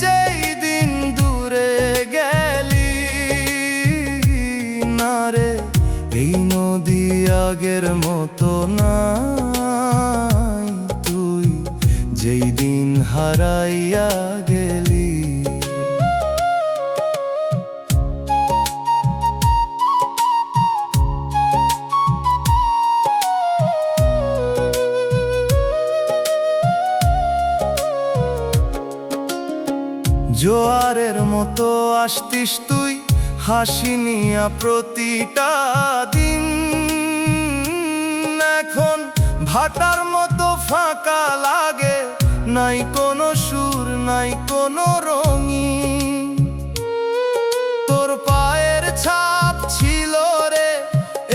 যেই দিন দূরে গেলি না রে, এই নদী আগের মতো নাই, তুই যেই দিন হারাইয়া গেলি। জোয়ারের মতো আসতিস তুই, হাসি নিয়া প্রতিটা দিন, এখন ভাটার মতো ফাঁকা লাগে, নাই কোনো সুর নাই কোনো রঙিন। তোর পায়ের ছাপ ছিল রে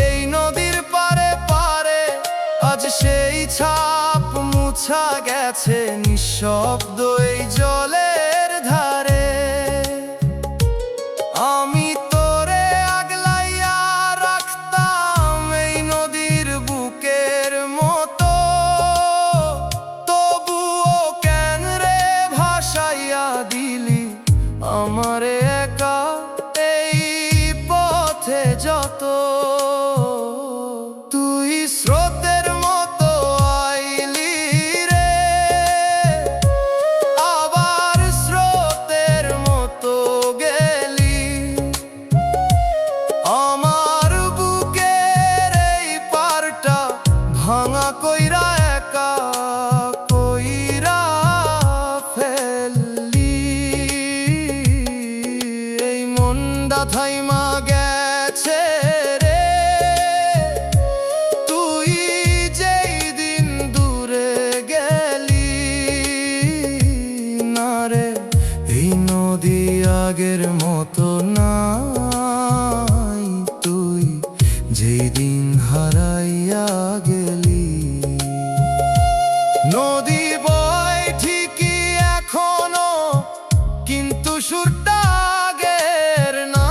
এই নদীর পারে পারে, আজ সেই ছাপ মুছা গেছে নিঃশব্দ এই জলের ধারে। আমি তোরে আগলাইয়া রাখতাম এই নদীর বুকের মতো, তবুও কেন রে ভাসাইয়া দিলি আমারে একা এই পথে যত। তুই স্রোতের মতো আইলি রে, আবার স্রোতের মতো গেলি, আমার বুকের এই পারটা ভাঙা কইরা একা কইরা ফেললি। এই মনটা থাইমা গেছে রে, তুই যেই দিন দূরে গেলি না রে, এই নদী আগের মতো নাই, তুই যেই দিন হারাইয়া গেলি। নদী বয় ঠিকই এখনো, কিন্তু সুরটা আগের না,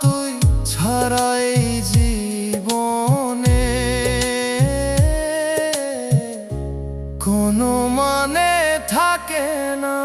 তুই ছাড়া এই জীবনে কোনো মানে থাকে না।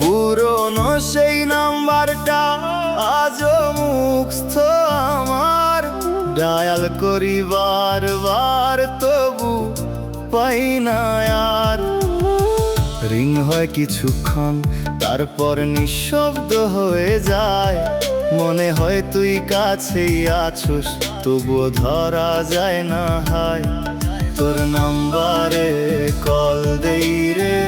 পুরনো সেই নাম্বারটা আজও মুখস্থ আমার, ডায়াল করি বারবার তবু পাই না আর। রিং হয় কিছুক্ষণ তারপর নিঃশব্দ হয়ে যায়, মনে হয় তুই কাছেই আছোস তবুও ধরা যায় না। হায় তোর নাম্বারে কল দেই রে,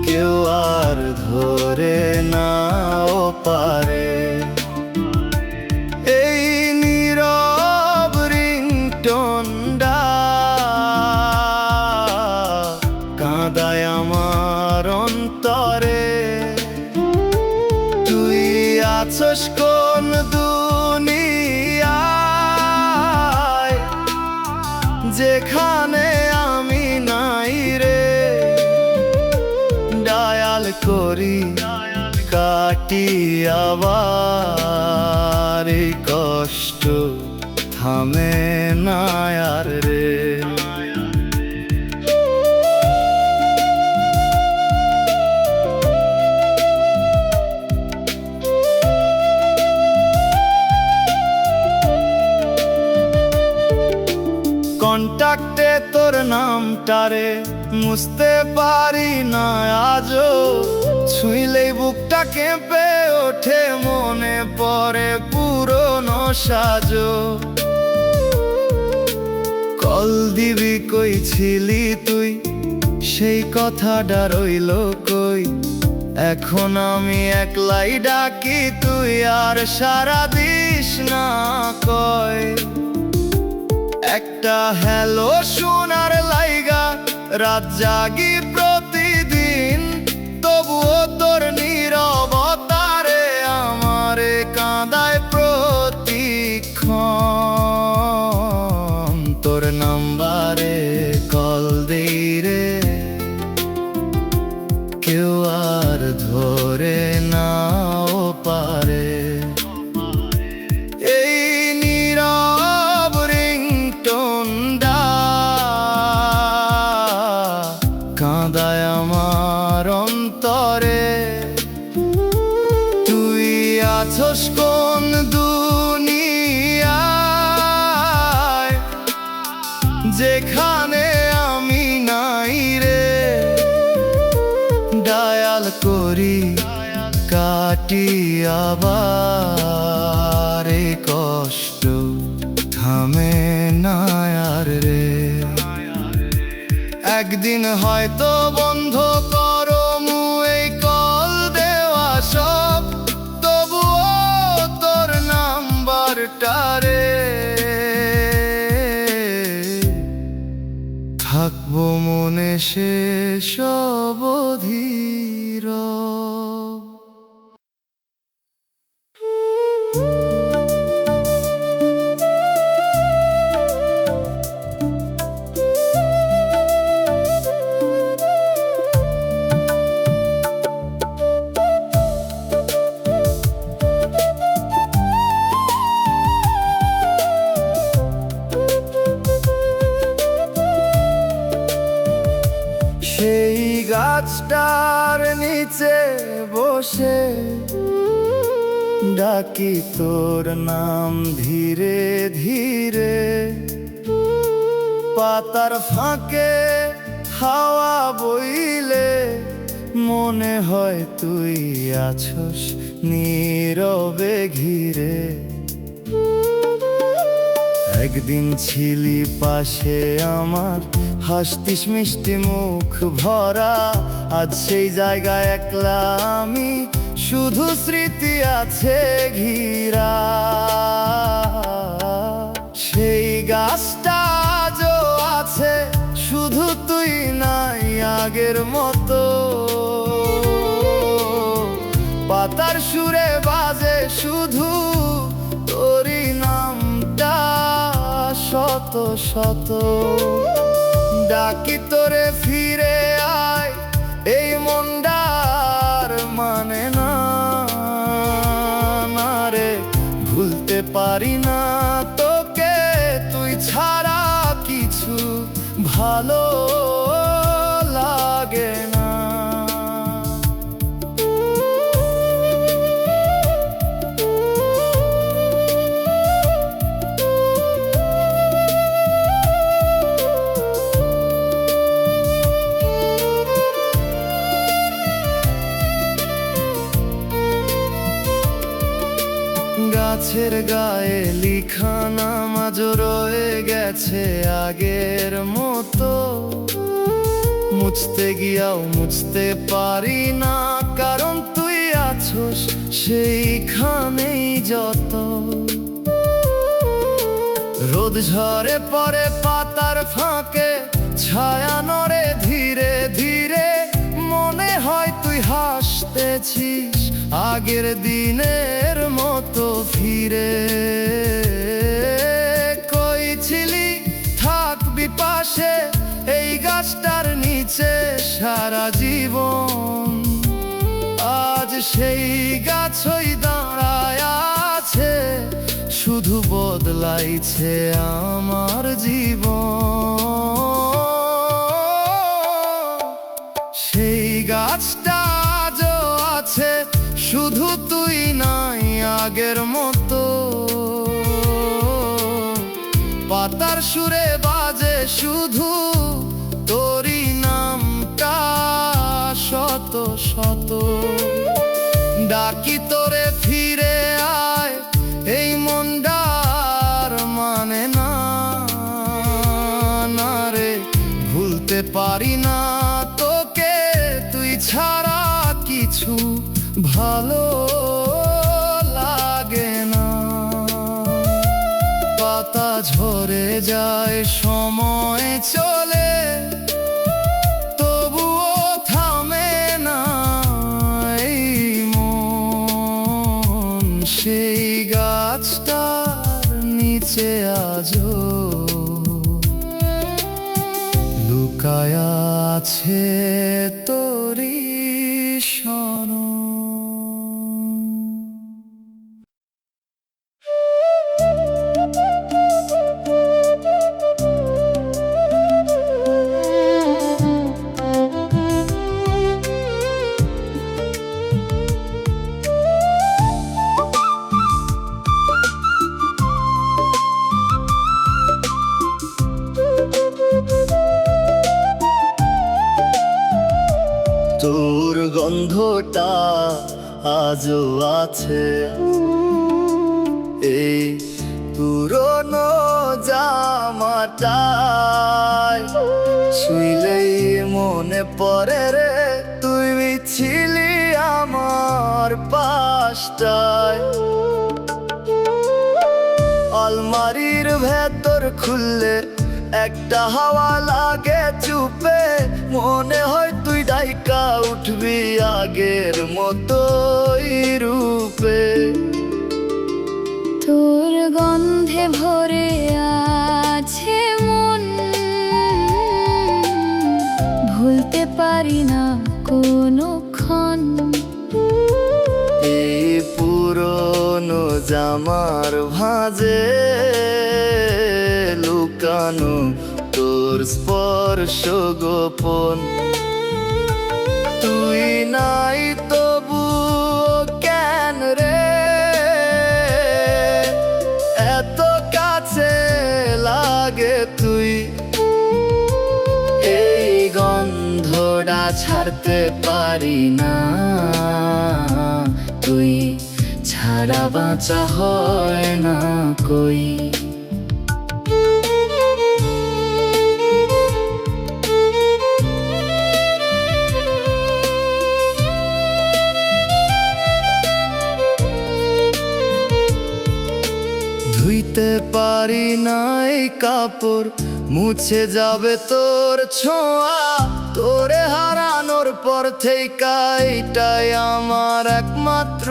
কেউ আর ধরে নাও পারে। এই নীরব রিংটোনটা কাঁদায় আমার অন্তরে, তুই আছোস কোন দুনিয়ায় যেখানে আমি নাই রে। ডায়াল করি কাটি আবার, এই কষ্ট থামে না আর রে। কন্টাক্টে তোর নামটারে মুছতে পারি না আজও, ছুঁইলেই বুকটা কেঁপে ওঠে, মনে পড়ে পুরনো সাজো। কল দিবি কই ছিলি তুই, সেই কথাটা রইল কই, এখন আমি একলাই ডাকি তুই আর সারা দিস না কয়। একটা হ্যালো শোনার লাইগা রাত জাগি প্রতিদিন, তবুও তোর নীরবতারে আমারে কাঁদায় প্রতিক্ষণ। তোর নাম্বারে কল দেই রে, কেউ আর ধরে নাও পারে। এই নীরব রিংটোনটা কাঁদায় আমার অন্তরে। তুই আছস কোন দুনিয়ায়, যেখানে আমি নাই রে। ডায়াল করি কাটি আবার, এই কষ্ট থামে না আর রে। একদিন হয়তো বন্ধ করমু এই কল দেওয়া সব, তবুও তোর নাম্বারটারে থাকবো মনে শেষ অবধির। সেই গাছটার নিচে বসে ডাকি তোর নাম ধীরে ধীরে। পাতার ফাঁকে হাওয়া বইলে মনে হয় তুই আছস নীরবে ঘিরে। একদিন ছিলি পাশে আমার, হাসতিস মিষ্টি মুখ ভরা। আজ সেই জায়গায় একলা আমি, শুধু স্মৃতি আছে ঘিরা। সেই গাছটা আজও আছে, শুধু তুই নাই আগের মতো। পাতার সুরে বাজে শুধু তোরই নামটা শত শত। ডাকি তোরে ফিরে আয়, এই মনটার মানে না রে। ভুলতে পারি না তোকে, তুই ছাড়া কিছু ভালো লাগে না। গাছের গায়ে লিখা নাম আজ রয়ে গেছে আগের মতো। মুছতে গিয়াও মুছতে পারি না, কারণ তুই আছস সেইখানেই যত। রোদ ঝরে পড়ে পাতার ফাঁকে, ছায়া নড়ে ধীরে ধীরে। মনে হয় তুই হাসতেছিস আগের দিনের মতো ফিরে। কই ছিলি থাকবি পাশে এই গাছটার নিচে সারা জীবন। আজ সেই গাছই দাঁড়ায় আছে, শুধু বদলাইছে আমার জীবন। সেই গাছটা আজও আছে, শুধু তুই নাই আগের মতো। পাতার সুরে বাজে শুধু তোরই নামটা শত শত। ডাকি তোরে ফিরে আয়, এই মনটার মানে না রে। ভুলতে পারি না তোকে, তুই ছাড়া কিছু ভালো লাগে না। পাতা ঝরে যায় সময় চলে, তবুও থামে না এই মন। সেই গাছটার নিচে আজও লুকায় আছে তোরি সনম। তোর গন্ধটা আজও আছে এই পুরনো জামাটায়, শুইলেই মনে পড়ে রে তুই ছিলি আমার পাশটায়। আলমারির ভেতর খুললে একটা হাওয়া লাগে চুপে, মনে হয় তুই ডাইকা উঠবি আগের মতোই রূপে। তোর গন্ধে ভরে আছে মন, ভুলতে পারি না কোনোক্ষণ। এই পুরনো জামার ভাঁজে লুকানো তোর স্পর্শ গোপন। তুই নাই তবু কেন রে এত কাছে লাগে তুই? এই গন্ধটা ছাড়তে পারি না, তুই ছাড়া বাঁচা হয় না কই। ধুইতে পারি নাই কাপড়, মুছে যাবে তোর ছোঁয়া। তোরে হারানোর পর থেকে এটাই আমার একমাত্র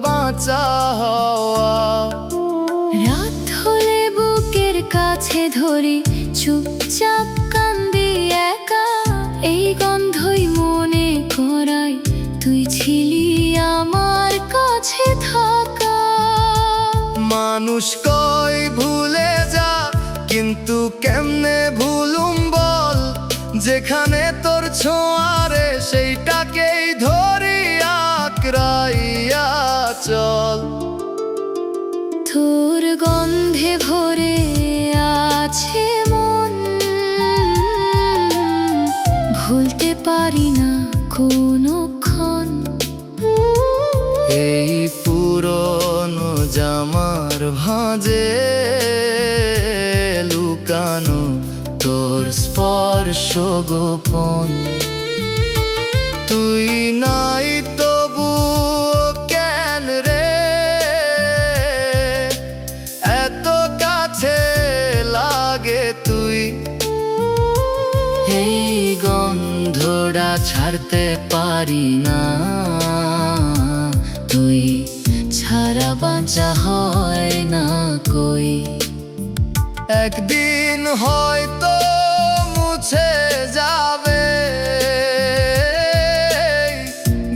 বাঁচা হওয়া। রাত হলে বুকের কাছে ধরি চুপচাপ কান্দি একা, এই গন্ধই মনে করায় তুই ছিলি আমার কাছে থাকা। মানুষ কই ভুলে যা, কিন্তু কেমনে ভুলুম বল? যেখানে তোর ছোঁয়ারে সেইটাকেই ধরি আঁকড়াইয়া চল। তোর গন্ধে ভরে আছে মন, ভুলতে পারি না কোনোক্ষণ। এই পুরনো জামার ভাঁজে লুকানো তোর স্পর্শ গোপন। তুই নাই তবু কেন রে এত কাছে লাগে তুই? এই গন্ধটা ছাড়তে পারি না, তুই ছাড়া বাঁচা হয় না কই। একদিন হয়তো মুছে যাবে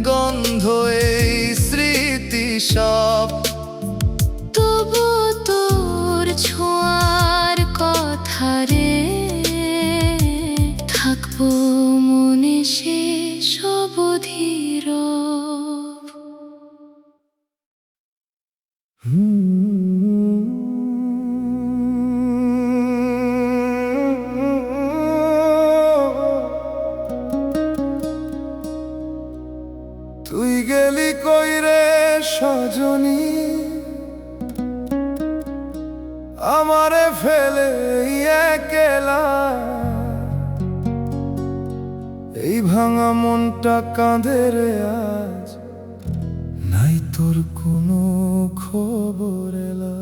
গন্ধ এই স্মৃতি সব, তবু তোর ছোঁয়ার কথা রে থাকবো মনে শেষ অবধির। তুই গেলি কই রে সজনী, আমারে ফেলে একলা। এই ভাঙা মনটা কাঁদে রে আজ, নাই তোর কোনো খবর এলা।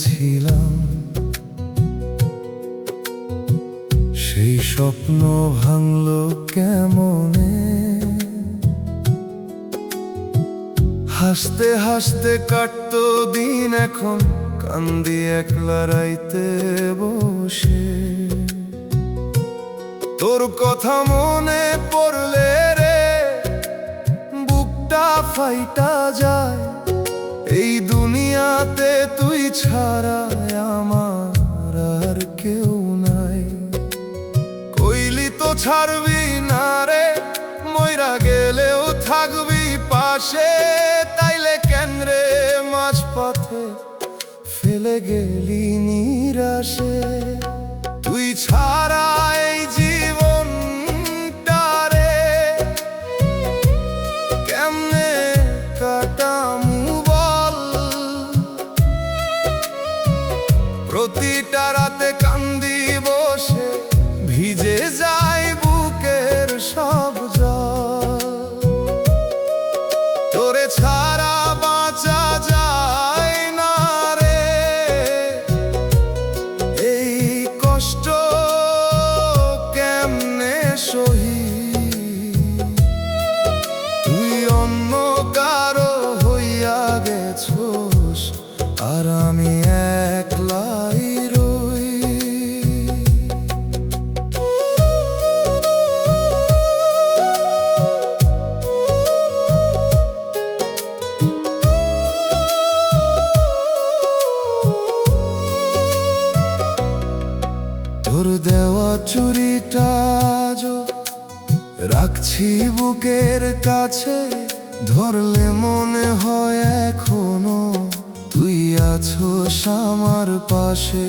ছিলাম, সেই স্বপ্ন ভাঙলো কেমনে। হাসতে হাসতে কাটতো দিন, এখন কান্দি একলা রাইতে বসে। তোর কথা মনে পড়লে রে বুকটা ফাইটা যায়। এই দুনিয়াতে তুই ছাড়া আমার আর কেউ নাই। কইলি তো ছাড়বি না রে, মইরা গেলেও থাকবি পাশে। তাইলে কেন রে মাঝপথে ফেলে গেলি নিরাশে। তুই ছাড়া এই জীবনটারে কেমনে কাটামু বল। প্রতিটা রাতে কান্দি বসে, ভিজে যায় বুকের সব জল। তোরে ছাড়া বাঁচা যায় না রে, এই কষ্ট কেমনে সহি। তুই অন্য কারো হইয়া গেছোস, আর আমি একলাই রই। তোর দেওয়া চুরিটা আজও রাখছি বুকের কাছে। ধরলে মনে হয় এখনো তুই আছোস আমার পাশে।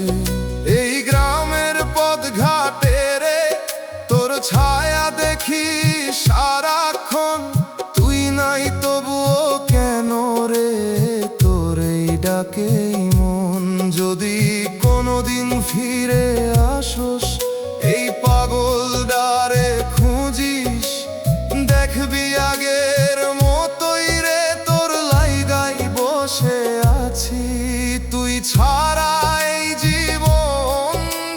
এই গ্রামের পথ ঘাটে রে তোর ছায়া দেখি সারাক্ষণ। তুই নাই তবুও কেন রে তোর এই ডাকেই মন। যদি কোনোদিন ফিরে আসোস, এই পাগল ডারে খুঁজিস, দেখবি আগের মতোই রে তোর লাইগাই বসে আছি। তুই ছাড়া এই জীবনটারে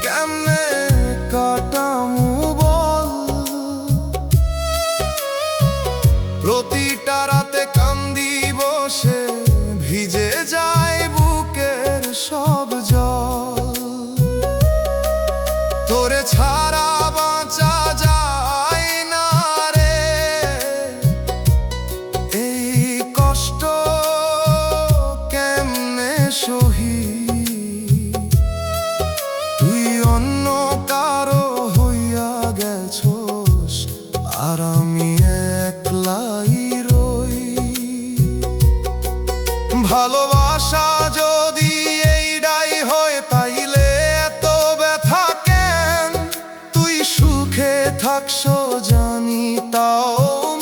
কেমনে কাটামু বল। প্রতিটা রাতে কান্দি বসে, ভিজে যায় বুকের সব জল। তোরে ছাড়া বাঁচা যায় না রে, এই কষ্ট কেমনে সহি। তুই অন্য কারো হইয়া গেছোস, আর আমি একলাই রই। ভালোবাসা যদি এইডাই হয়, তাইলে এত ব্যথা কেন। তুই সুখে থাকছো জানি, তাও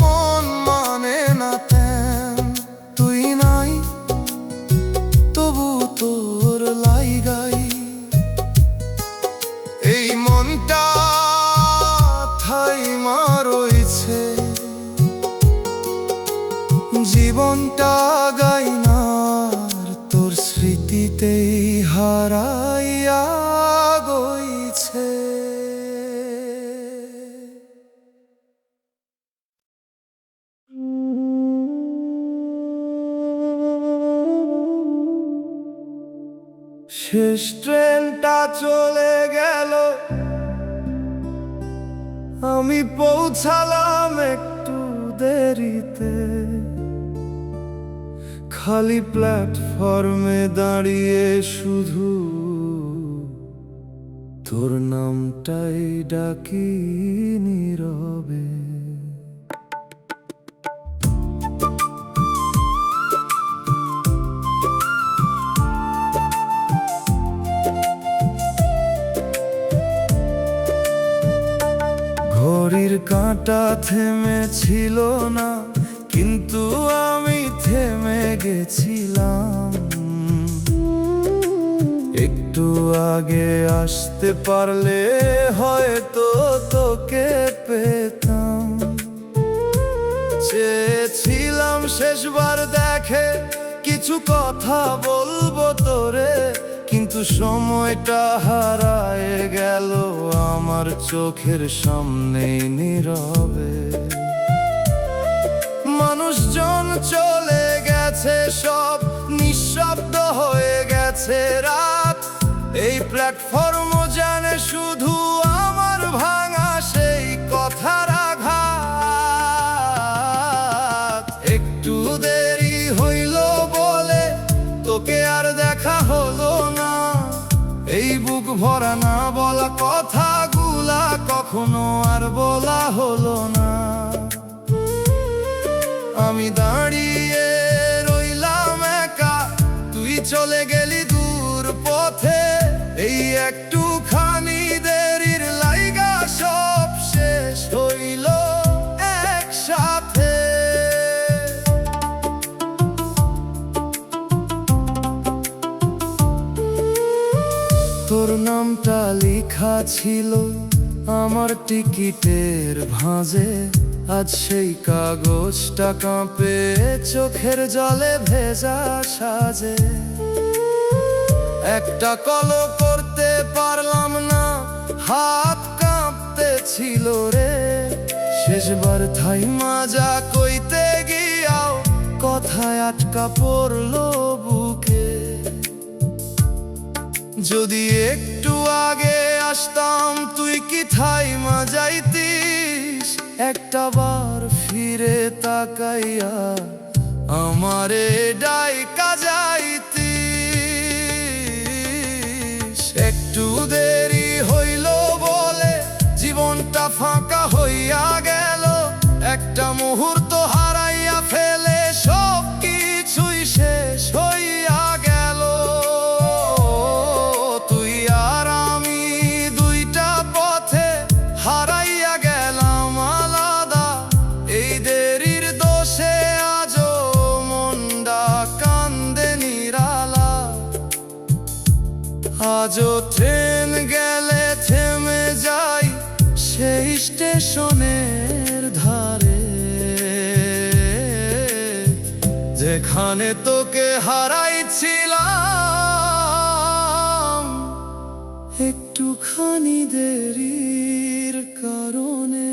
মন মানে না তেন। তুই নাই তবু তোর লাইগাই এই মনটা থাইমা রইছে। জীবনটা গাইনার তোর স্মৃতিতেই হারাইয়া গইছে। শেষ ট্রেনটা চলে গেল, আমি পৌঁছালাম একটু দেরিতে। খালি প্ল্যাটফর্মে দাঁড়িয়ে শুধু তোর নামটাই ডাকি নীরবে। ঘড়ির কাঁটা থেমেছিল না, কিন্তু আমি থেমে গেছিলাম। একটু আগে আসতে পারলে হয়তো তোকে পেতাম। চেয়েছিলাম শেষবার দেখে কিছু কথা বলবো তোরে, কিন্তু সময়টা হারায় গেল আমার চোখের সামনেই নীরবে। মানুষজন চলে গেছে, সব নিঃশব্দ হয়ে গেছে রাত। এই প্ল্যাটফর্ম জানে শুধু আমার ভাঙা সেই কথার আঘাত। একটু দেরি হইল বলে তোকে আর দেখা হলো না, এই বুক ভরা না বলা কথাগুলা কখনো আর বলা হলো না। আমি দাঁড়িয়ে রইলাম একা, তুই চলে গেলি দূর পথে। এই একটুখানি দেরির লাইগা সব শেষ হইল একসাথে। তোর নামটা লেখা ছিল আমার টিকিটের ভাঁজে, আজ সেই কাগজটা কাঁপে চোখের জলে ভেজা সাজে। একটা কলও করতে পারলাম না, হাত কাঁপতে ছিল রে। শেষবার থাই মাজা কইতে গিয়াও কথায় আটকা পড়লো বুকে। যদি একটু আগে আসতাম তুই কি থাই মাজাইতিস, একটা বার ফিরে তাকাইয়া আমারে ডাইকা যাইতিস। একটু দেরি হইল বলে জীবনটা ফাঁকা হইয়া গেল, একটা মুহূর্ত হারাইয়া ফেলে সব কিছুই শেষ হইয়া গেল। তুই আর আমি দুইটা পথে হারাইয়া গেলাম আলাদা, এই দেরির দোষে আজও মনটা কান্দে নিরালা। আজও ট্রেন গেলে থেমে যাই সেই স্টেশনের ধারে, যেখানে তোকে হারাইছিলাম একটুখানি দেরির কারণে।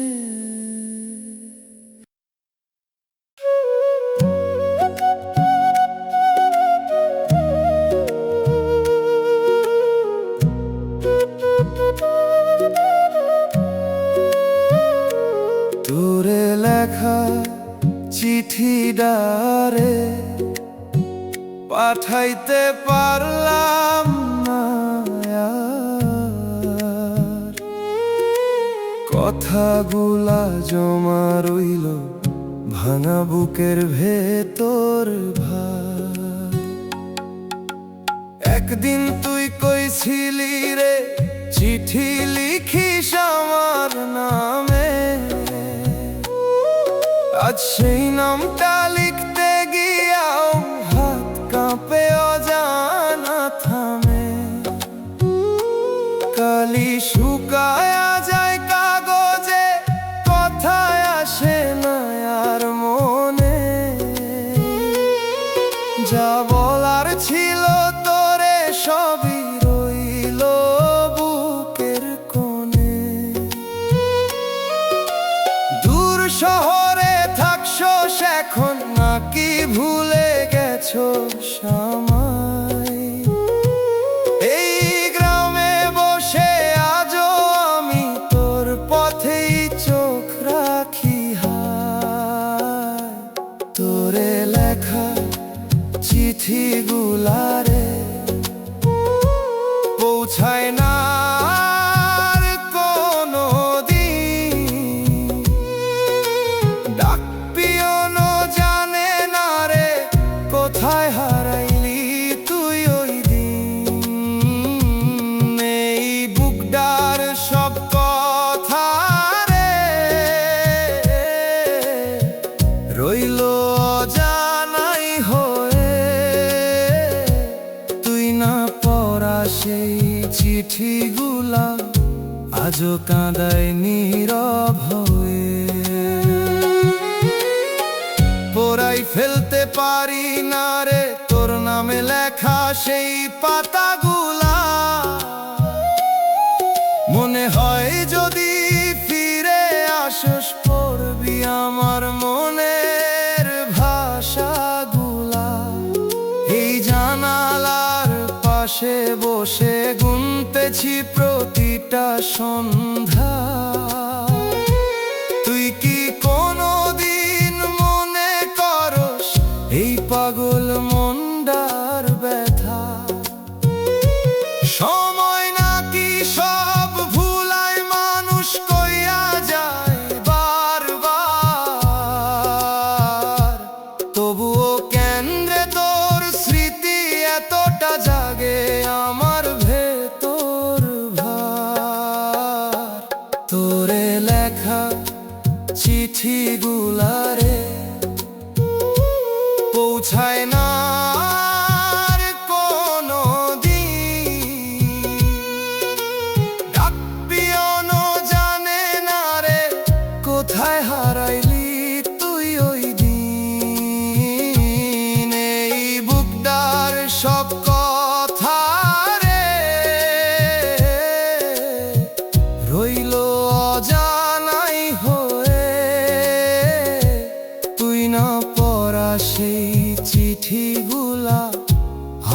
তোরে লেখা চিঠিডারে পাঠাইতে পারলাম না আর, কথাগুলা জমা রইল ভাঙা বুকের ভেতর ভার। একদিন তুই কইছিলি রে চিঠি লিখিস আমার নামে, আজ সেই নামটা লিখতে গিয়াও হাত কাঁপে অজানা থামে। কালি শুকায়া যায় কাগজে, কথায় আসে না আর মনে। যা বলার ছিল তোরে সবই রইল বুকের কোণে। দূর শহরে থাকছো এখন নাকি ভুলে গেছো সামাই, এই গ্রামে বসে আজও আমি তোর পথেই চোখ রাখি হায়। তোরে লেখা চিঠিগুলারে পৌঁছায় না আর কোনো দিন, ডাক পিয়নো জানে না রে কোথায় হারাইলি তুই ওই দিন। এই বুকডার সব কথা রে রইল অজানাই হয়ে, তুই না পড়া সেই চিঠিগুলা আজও কাঁদায় নীরব হয়ে। পড়াই ফেলতে পারি না রে তোর সেই পাতাগুলা, মনে হয় যদি ফিরে আসস পড়বি আমার মনের ভাষাগুলা। এই জানালার পাশে বসে গুনতেছি প্রতিটা সন্ধ্যা। তুই কি কোনোদিন মনে করস এই পাগল মনটার ব্যথা? সময় নাকি সব ভুলায় মানুষ কইয়া যায় বারবার, তবুও কেন্দ্রে তোর স্মৃতি এতটা জাগে আমার ভেতর ভার। তোরে লেখা চিঠিগুলারে পৌঁছায় না আর কোনো দিন, ডাক পিয়নও জানে না রে কোথায় হারাইলি তুই ওই দিন। এই বুকটার সব কথা রে রইল অজানাই হয়ে, তুই না পড়া সেই চিঠিগুলা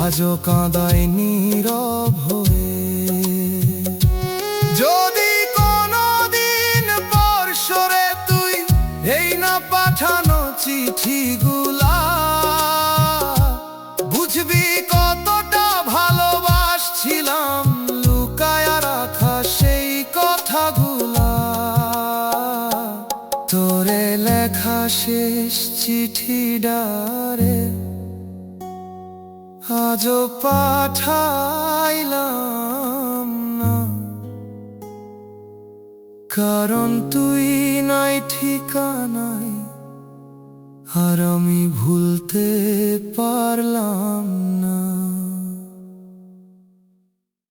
আজও কাঁদায় নীরব হয়ে। যদি কোনোদিন পরশরে তুই এই না পাঠানো চিঠিগুলা, বুঝবি কতটা ভালোবাসছিলাম লুকায়া রাখা সেই কথাগুলা। তোরে লেখা শেষ চিঠিডারে আজও পাঠাইলাম না, কারণ তুই নাই ঠিকানায় আর আমি ভুলতে পারলাম না।